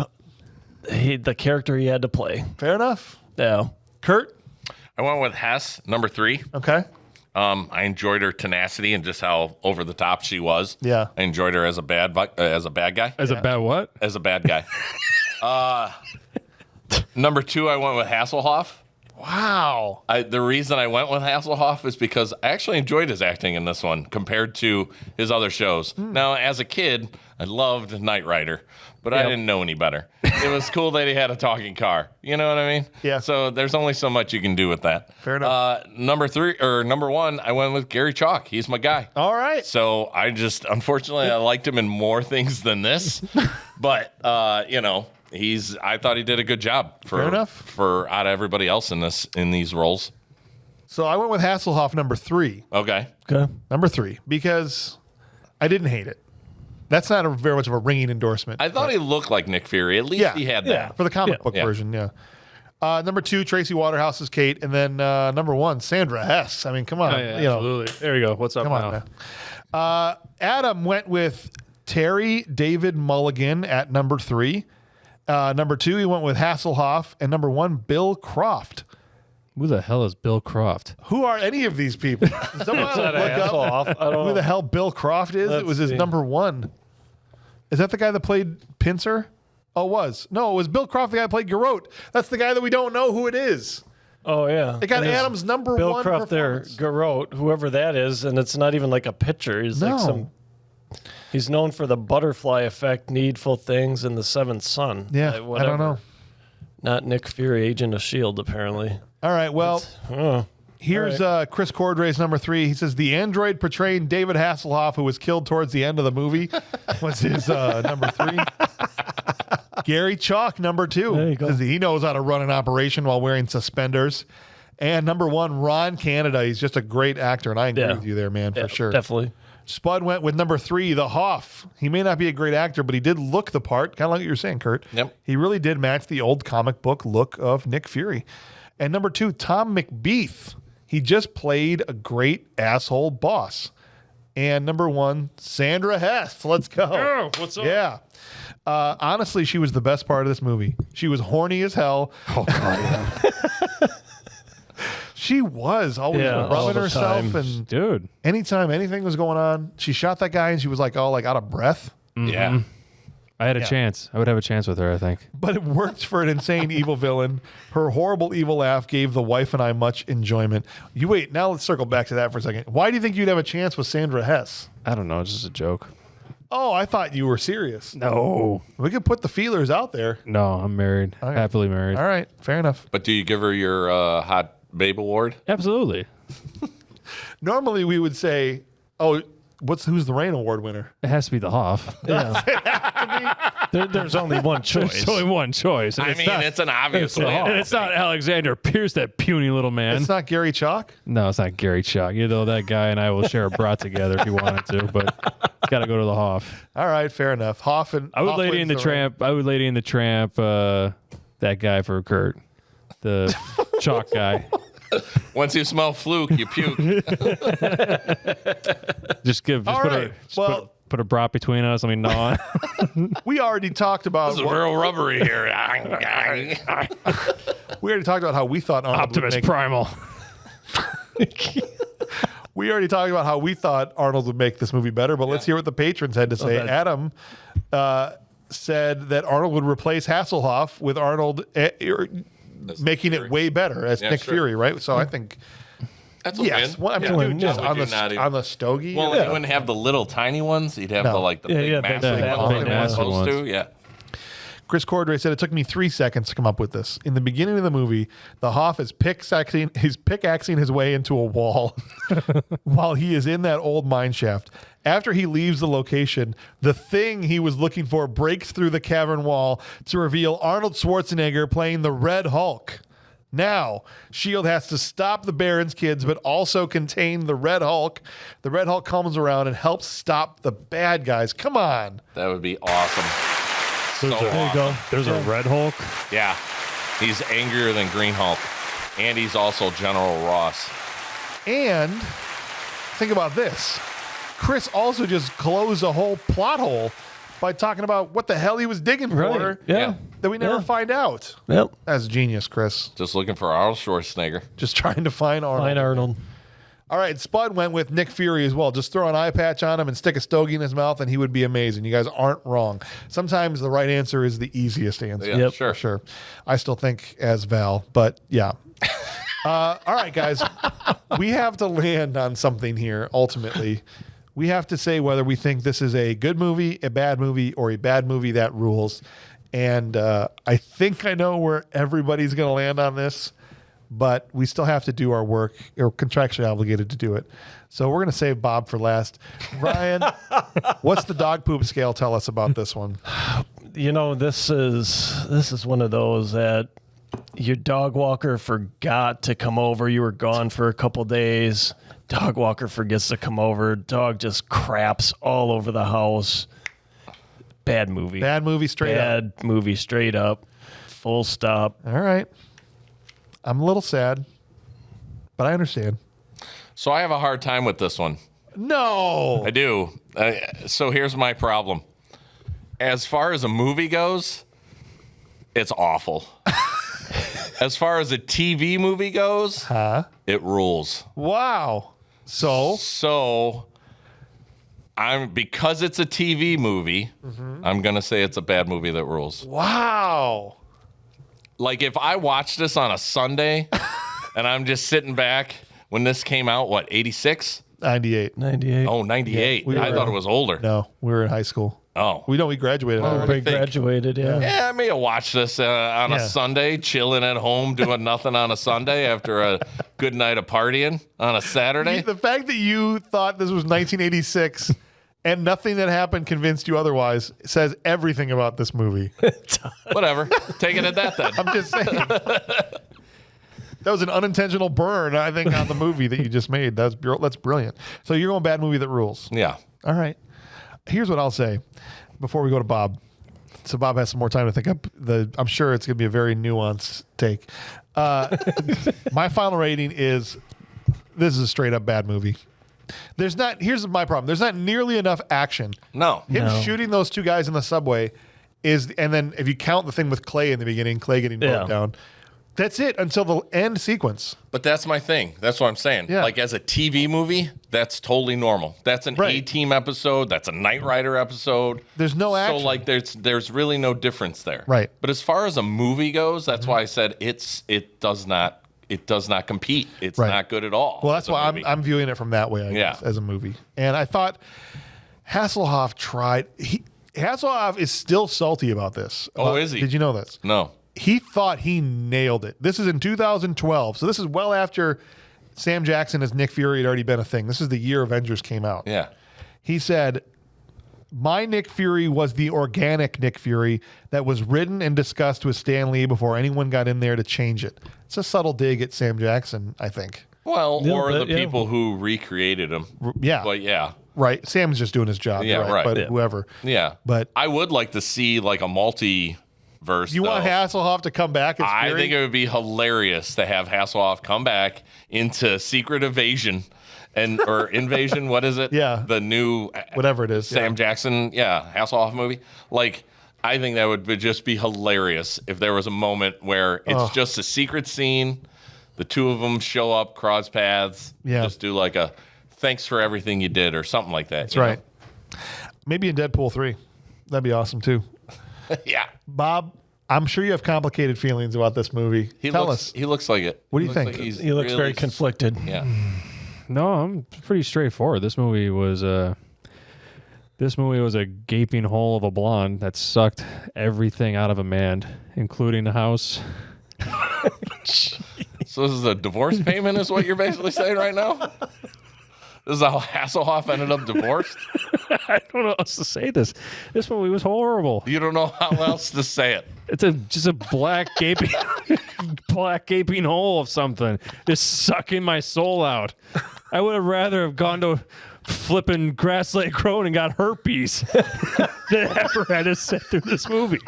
the character he had to play. Fair enough. Yeah. Kurt? I went with Hess, number 3. Okay. I enjoyed her tenacity and just how over the top she was. Yeah. I enjoyed her as a bad guy. As a bad what? As a bad guy. Number 2, I went with Hasselhoff. Wow. The reason I went with Hasselhoff is because I actually enjoyed his acting in this one compared to his other shows. Now, as a kid, I loved Knight Rider, but I didn't know any better. It was cool that he had a talking car. You know what I mean? Yeah. So there's only so much you can do with that. Fair enough. Number 1, I went with Gary Chalk. He's my guy. All right. So unfortunately, I liked him in more things than this, but I thought he did a good job for out of everybody else in these roles. So I went with Hasselhoff, number 3. Okay. Number 3, because I didn't hate it. That's not very much of a ringing endorsement. I thought he looked like Nick Fury. At least he had that. Yeah, for the comic book version, number 2, Tracy Waterhouse's Kate. And then number 1, Sandra Hess. I mean, come on. Absolutely. There you go. What's up now? Adam went with Terry David Mulligan at number 3. Number 2, he went with Hasselhoff. And number 1, Bill Croft. Who the hell is Bill Croft? Who are any of these people? Someone look up who the hell Bill Croft is. It was his number 1. Is that the guy that played Pincer? Oh, it was. No, it was Bill Croft, the guy that played Garrote. That's the guy that we don't know who it is. Oh, yeah. It got Adam's number 1 Bill Croft there, Garrote, whoever that is, and it's not even like a picture. He's like some... He's known for the butterfly effect, Needful Things, and the Seventh Son. Yeah, I don't know. Not Nick Fury, Agent of S.H.I.E.L.D., apparently. All right, well, here's Chris Cordray's number 3. He says, the android portraying David Hasselhoff, who was killed towards the end of the movie, was his number 3. Gary Chalk, number 2. There you go. He knows how to run an operation while wearing suspenders. And number 1, Ron Canada. He's just a great actor, and I agree with you there, man, for sure. Definitely. Spud went with number 3, the Hoff. He may not be a great actor, but he did look the part, kind of like what you were saying, Kurt. Yep. He really did match the old comic book look of Nick Fury. And number 2, Tom McBeath. He just played a great asshole boss. And number 1, Sandra Hess. Let's go. Oh, what's up? Yeah. Honestly, she was the best part of this movie. She was horny as hell. Oh, God. She was always rubbing herself, and dude, anytime anything was going on, she shot that guy, and she was like all out of breath. Mm-hmm. Yeah, I had a chance. I would have a chance with her, I think. But it worked for an insane evil villain. Her horrible evil laugh gave the wife and I much enjoyment. Now let's circle back to that for a second. Why do you think you'd have a chance with Sandra Hess? I don't know. It's just a joke. Oh, I thought you were serious. No, we could put the feelers out there. No, I'm married. Okay. Happily married. All right, fair enough. But do you give her your hot babe award? Absolutely. Normally we would say, "Oh, who's the Rain Award winner?" It has to be the Hoff. Yeah. There's only one choice. There's only one choice. I mean, it's an obvious one. And it's not Alexander Pierce, that puny little man. It's not Gary Chalk? No, it's not Gary Chalk. You know, that guy and I will share a brat together if you wanted to, but it's got to go to the Hoff. All right, fair enough. Hoff and I would Hoff Lady in the wins Tramp. I would Lady in the Tramp. That guy for Kurt, the Chalk guy. Once you smell fluke, you puke. Put a brat between us. I mean, no. We already talked about. This is real rubbery here. We already talked about how we thought Arnold Optimus would make Primal. We already talked about how we thought Arnold would make this movie better, but let's hear what the patrons had to say. Adam said that Arnold would replace Hasselhoff with Arnold making it way better as Nick Fury, right? So I think that's a win. Well, I mean, just on the stogie. Well, you wouldn't have the little tiny ones. You'd have the big massive ones. Yeah. Chris Cordray said, it took me 3 seconds to come up with this. In the beginning of the movie, the Hoff is pickaxing his way into a wall while he is in that old mine shaft. After he leaves the location, the thing he was looking for breaks through the cavern wall to reveal Arnold Schwarzenegger playing the Red Hulk. Now, S.H.I.E.L.D. has to stop the Baron's kids, but also contain the Red Hulk. The Red Hulk comes around and helps stop the bad guys. Come on. That would be awesome. There you go. There's a Red Hulk. Yeah. He's angrier than Green Hulk. And he's also General Ross. And think about this. Chris also just closed a whole plot hole by talking about what the hell he was digging for. Right. Yeah. That we never find out. Yep. That's genius, Chris. Just looking for Arnold Schwarzenegger. Just trying to find Arnold. Find Arnold. All right, Spud went with Nick Fury as well. Just throw an eye patch on him and stick a stogie in his mouth, and he would be amazing. You guys aren't wrong. Sometimes the right answer is the easiest answer. Yeah, sure. Sure. I still think as Val, but yeah. All right, guys. We have to land on something here, ultimately. We have to say whether we think this is a good movie, a bad movie, or a bad movie that rules. And I think I know where everybody's going to land on this. But we still have to do our work. We're contractually obligated to do it. So we're going to save Bob for last. Ryan, what's the dog poop scale tell us about this one? You know, this is one of those that your dog walker forgot to come over. You were gone for a couple days. Dog walker forgets to come over. Dog just craps all over the house. Bad movie. Bad movie straight up. Bad movie straight up. Full stop. All right. I'm a little sad, but I understand. So I have a hard time with this one. No. I do. So here's my problem. As far as a movie goes, it's awful. As far as a TV movie goes, it rules. Wow. So because it's a TV movie, I'm going to say it's a bad movie that rules. Wow. Like, if I watched this on a Sunday and I'm just sitting back when this came out, what, 86? 98. 98. Oh, 98. Yeah, I thought it was older. No, we were in high school. Oh. We graduated. We graduated, yeah. Yeah, I may have watched this on a Sunday, chilling at home, doing nothing on a Sunday after a good night of partying on a Saturday. The fact that you thought this was 1986 and nothing that happened convinced you otherwise says everything about this movie. Whatever. Take it at that then. I'm just saying. That was an unintentional burn, I think, on the movie that you just made. That's brilliant. So you're going bad movie that rules. Yeah. All right. Here's what I'll say before we go to Bob. So Bob has some more time to think up. I'm sure it's going to be a very nuanced take. My final rating is this is a straight up bad movie. Here's my problem. There's not nearly enough action. No. Him shooting those two guys in the subway and then if you count the thing with Clay in the beginning, Clay getting broke down, that's it until the end sequence. But that's my thing. That's what I'm saying. Yeah. Like, as a TV movie, that's totally normal. That's an A-Team episode. That's a Knight Rider episode. There's no action. So, like, there's really no difference there. Right. But as far as a movie goes, that's why I said it does not compete. It's not good at all. Well, that's why I'm viewing it from that way, I guess, as a movie. And I thought Hasselhoff tried. Hasselhoff is still salty about this. Oh, is he? Did you know this? No. He thought he nailed it. This is in 2012. So this is well after Sam Jackson as Nick Fury had already been a thing. This is the year Avengers came out. Yeah. He said, my Nick Fury was the organic Nick Fury that was written and discussed with Stan Lee before anyone got in there to change it. It's a subtle dig at Sam Jackson, I think. Well, or the people who recreated him. Yeah. But yeah. Right. Sam's just doing his job. Yeah, right. But whoever. Yeah. But I would like to see like a multiverse. You want Hasselhoff to come back as I Fury? think it would be hilarious to have Hasselhoff come back into Secret Invasion or Invasion. What is it? Yeah. The new whatever it is. Sam Jackson. Yeah. Hasselhoff movie. Like, I think that would just be hilarious if there was a moment where it's just a secret scene. The two of them show up, cross paths. Yeah. Just do like a thanks for everything you did or something like that. That's right. Maybe in Deadpool 3. That'd be awesome too. Yeah. Bob, I'm sure you have complicated feelings about this movie. Tell us. He looks like it. What do you think? Like he looks very conflicted. Yeah. No, I'm pretty straightforward. This movie was a gaping hole of a blonde that sucked everything out of a man, including the house. So this is a divorce payment is what you're basically saying right now? This is how Hasselhoff ended up divorced? I don't know how else to say this. This movie was horrible. You don't know how else to say it. It's just a black gaping hole of something, just sucking my soul out. I would have rather have gone to flipping Grass Lake Road and got herpes than ever had to sit through this movie.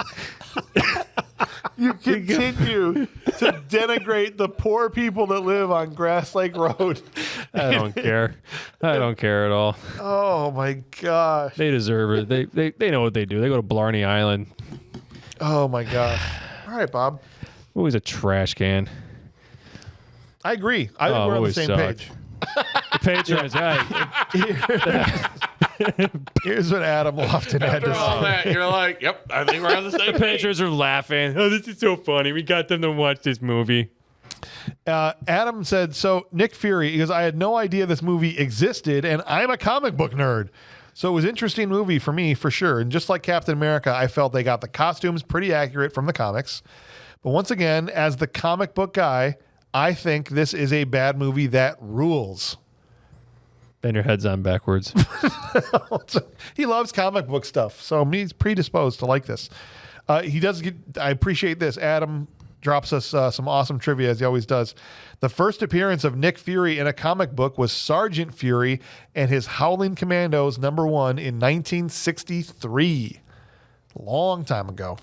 You continue to denigrate the poor people that live on Grass Lake Road. I don't care. I don't care at all. Oh my gosh. They deserve it. They know what they do. They go to Blarney Island. Oh my gosh. All right, Bob. Movie's a trash can. I agree. I think we're on the same page. The patron is right. Here's what Adam Lofton had to say. That, you're like, yep, I think we're on the same The patrons are laughing. Oh, this is so funny. We got them to watch this movie. Adam said, so Nick Fury, because I had no idea this movie existed, and I'm a comic book nerd. So it was an interesting movie for me, for sure. And just like Captain America, I felt they got the costumes pretty accurate from the comics. But once again, as the comic book guy, I think this is a bad movie that rules. Bend your head's on backwards. He loves comic book stuff, so he's predisposed to like this. He does get. I appreciate this. Adam drops us some awesome trivia, as he always does. The first appearance of Nick Fury in a comic book was Sergeant Fury and his Howling Commandos #1 in 1963. Long time ago.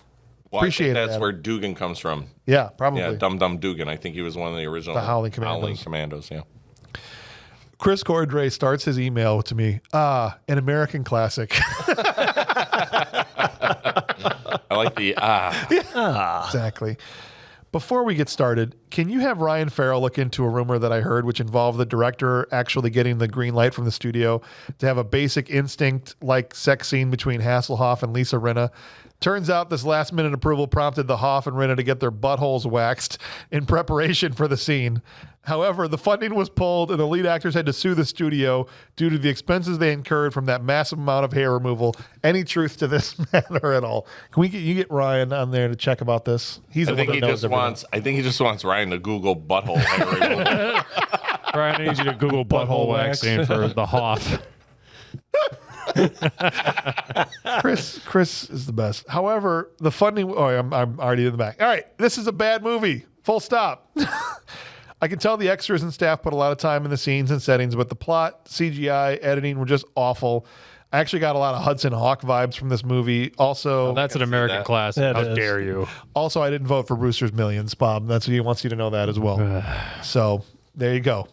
Well, Appreciate I think that's it, where Dugan comes from. Yeah, probably. Yeah, Dum Dum Dugan. I think he was one of the original The Howling Commandos. Commandos, yeah. Chris Cordray starts his email to me. An American classic. I like the Exactly. Before we get started, can you have Ryan Farrell look into a rumor that I heard, which involved the director actually getting the green light from the studio to have a Basic Instinct like sex scene between Hasselhoff and Lisa Rinna? Turns out this last minute approval prompted the Hoff and Rinna to get their buttholes waxed in preparation for the scene. However, the funding was pulled and the lead actors had to sue the studio due to the expenses they incurred from that massive amount of hair removal. Any truth to this matter at all? Can we get Ryan on there to check about this? He's the one that knows everything. I think he just wants Ryan to Google butthole hair removal. Ryan, I need you to Google butthole waxing for the Hoff. Chris is the best. However, the funding. Oh, I'm already in the back. All right, this is a bad movie. Full stop. I can tell the extras and staff put a lot of time in the scenes and settings, but the plot, CGI, editing were just awful. I actually got a lot of Hudson Hawk vibes from this movie. Also, that's an American classic. How dare you? Also, I didn't vote for Brewster's Millions, Bob. That's what he wants you to know that as well. So there you go.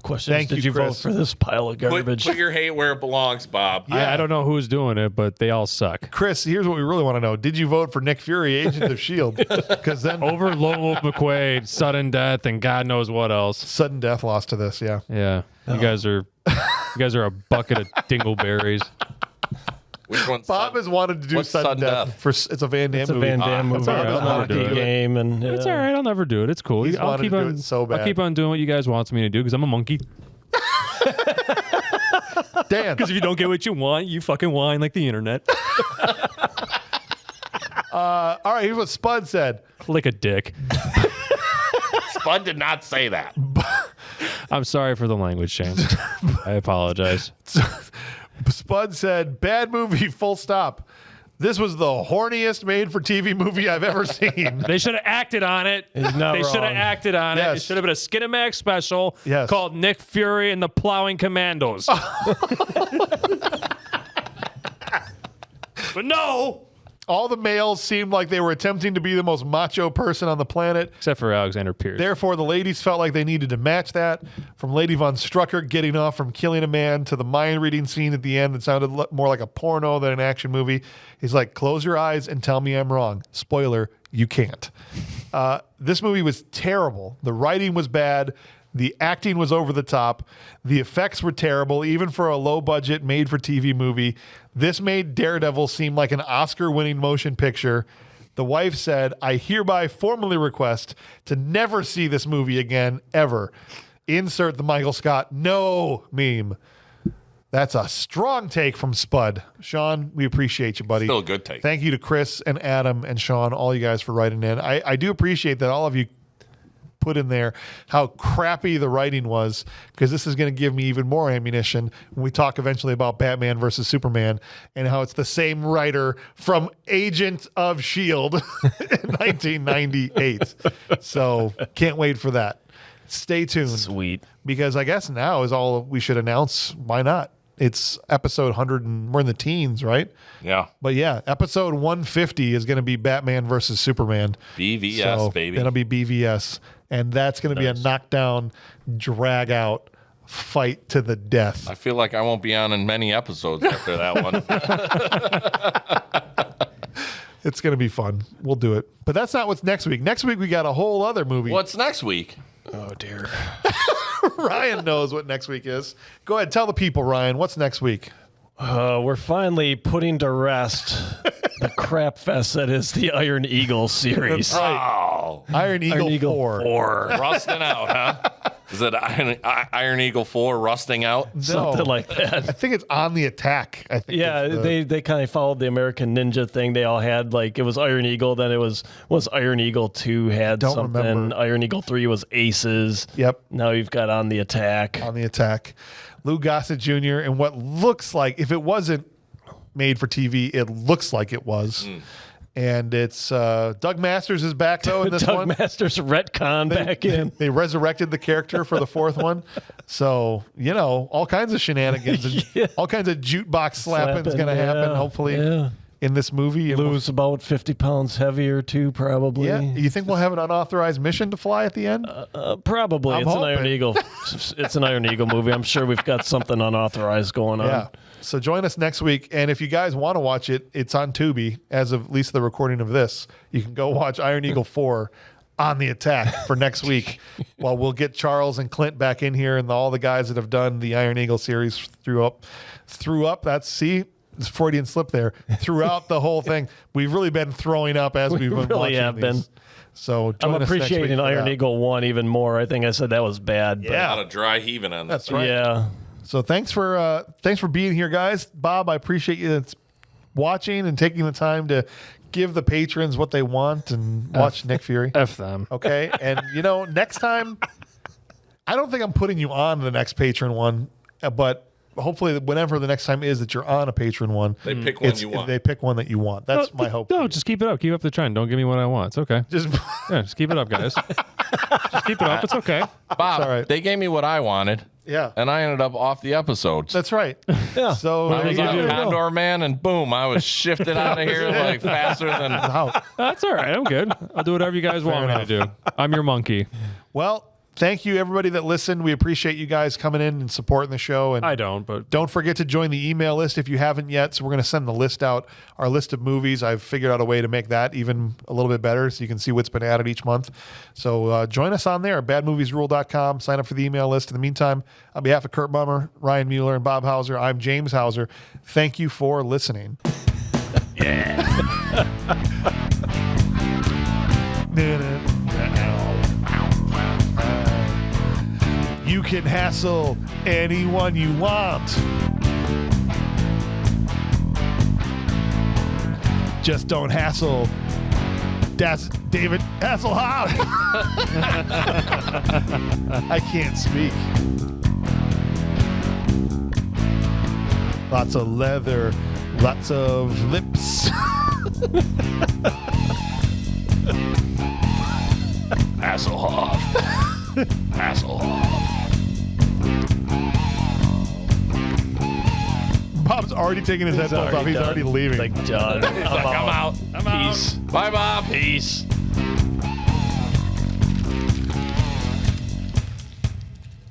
Question: Thank Did you, you vote Chris. for this pile of garbage? Put your hate where it belongs, Bob. Yeah. I don't know who's doing it, but they all suck. Chris, here's what we really want to know. Did you vote for Nick Fury, Agent of S.H.I.E.L.D.? Because then Over Lone Wolf McQuaid, sudden death, and God knows what else. sudden death loss to this, yeah. Yeah, you guys are a bucket of dingleberries. Which one's Bob has wanted to do what's sudden death. For it's a Van Damme It's a movie. Van Damme movie. It's all right, I'll never do it. Game and It's all right. I'll never do it. It's cool. He's I'll wanted keep to do on. it so bad. I'll keep on doing what you guys want me to do because I'm a monkey. Dan. Because if you don't get what you want, you fucking whine like the internet. All right, here's what Spud said. Click a dick. Spud did not say that. I'm sorry for the language, Shane. I apologize. Spud said, bad movie, full stop. This was the horniest made-for-TV movie I've ever seen. They should have acted on it. He's not They should have wrong. acted on it. Yes. It should have been a Skinamax special Yes. called Nick Fury and the Plowing Commandos. But no. All the males seemed like they were attempting to be the most macho person on the planet. Except for Alexander Pierce. Therefore, the ladies felt like they needed to match that. From Lady Von Strucker getting off from killing a man to the mind-reading scene at the end that sounded more like a porno than an action movie. He's like, close your eyes and tell me I'm wrong. Spoiler, you can't. This movie was terrible. The writing was bad. The acting was over the top. The effects were terrible, even for a low-budget, made-for-TV movie. This made Daredevil seem like an Oscar-winning motion picture. The wife said, I hereby formally request to never see this movie again, ever. Insert the Michael Scott no meme. That's a strong take from Spud. Sean, we appreciate you, buddy. Still a good take. Thank you to Chris and Adam and Sean, all you guys for writing in. I do appreciate that all of you put in there how crappy the writing was, because this is going to give me even more ammunition when we talk eventually about Batman versus Superman and how it's the same writer from Agent of S.H.I.E.L.D. in 1998. So can't wait for that. Stay tuned. Sweet. Because I guess now is all we should announce. Why not? it's episode 100 and we're in the teens, right? Yeah. But yeah, episode 150 is going to be Batman versus Superman. BVS, baby. It'll be BVS. And that's going to be a knockdown, drag out fight to the death. I feel like I won't be on in many episodes after that one. It's going to be fun. We'll do it. But that's not what's next week. Next week, we got a whole other movie. What's next week? Oh, dear. Ryan knows what next week is. Go ahead. Tell the people, Ryan. What's next week? We're finally putting to rest the crap fest that is the Iron Eagle series. That's right. Oh. Iron Eagle 4. Rusting out, huh? Is it Iron Eagle 4 rusting out? Something like that. I think it's On the Attack. I think. Yeah, they kind of followed the American Ninja thing. They all had, like, it was Iron Eagle, then it was Iron Eagle 2 had something. Remember. Iron Eagle 3 was Aces. Yep. Now you've got On the Attack. On the Attack. Lou Gossett Jr. and what looks like, if it wasn't made for TV, it looks like it was. And it's Doug Masters is back though in this one. Doug Masters retcon back in. They resurrected the character for the fourth one. So, you know, all kinds of shenanigans and all kinds of jukebox slapping is going to happen, hopefully, in this movie. Lose about 50 pounds heavier too, probably. Yeah. You think we'll have an unauthorized mission to fly at the end? Probably. I'm It's hoping. an Iron Eagle. It's an Iron Eagle movie. I'm sure we've got something unauthorized going on. Yeah. So join us next week. And if you guys want to watch it, it's on Tubi as of at least the recording of this. You can go watch Iron Eagle 4 On the Attack for next week while we'll get Charles and Clint back in here and all the guys that have done the Iron Eagle series threw up. It's Freudian slip there. Throughout the whole thing. We've really been throwing up as we've been really watching have these. been. So I'm join us next week appreciating for Iron that. Eagle 1 even more. I think I said that was bad. A lot of dry heaving on this. That's right. Yeah. So thanks for being here, guys. Bob, I appreciate you watching and taking the time to give the patrons what they want and watch Nick Fury. F them. Okay. And, you know, next time, I don't think I'm putting you on the next patron one, but hopefully whenever the next time is that you're on a patron one, They pick one you want. They pick one that you want. That's my hope. No, just keep it up. Keep up the trend. Don't give me what I want. It's okay. Just keep it up, guys. Just keep it up. It's okay. Bob, all right. they gave me what I wanted. Yeah. And I ended up off the episodes. That's right. Yeah. So I was on there you go. Condor Man, and boom, I was shifted out of here like faster than. Out. That's all right. I'm good. I'll do whatever you guys want me to do. I'm your monkey. Well, thank you, everybody that listened. We appreciate you guys coming in and supporting the show. And I don't, but don't forget to join the email list if you haven't yet. So we're going to send the list out, our list of movies. I've figured out a way to make that even a little bit better so you can see what's been added each month. So join us on there, badmoviesrule.com. Sign up for the email list. In the meantime, on behalf of Kurt Bummer, Ryan Mueller, and Bob Hauser, I'm James Hauser. Thank you for listening. You can hassle anyone you want. Just don't hassle David Hasselhoff. I can't speak. Lots of leather, lots of lips. Hasselhoff. Hasselhoff. Bob's already taking his headphones off. He's already leaving. Like, done. I'm out. Peace. Bye, Bob. Peace.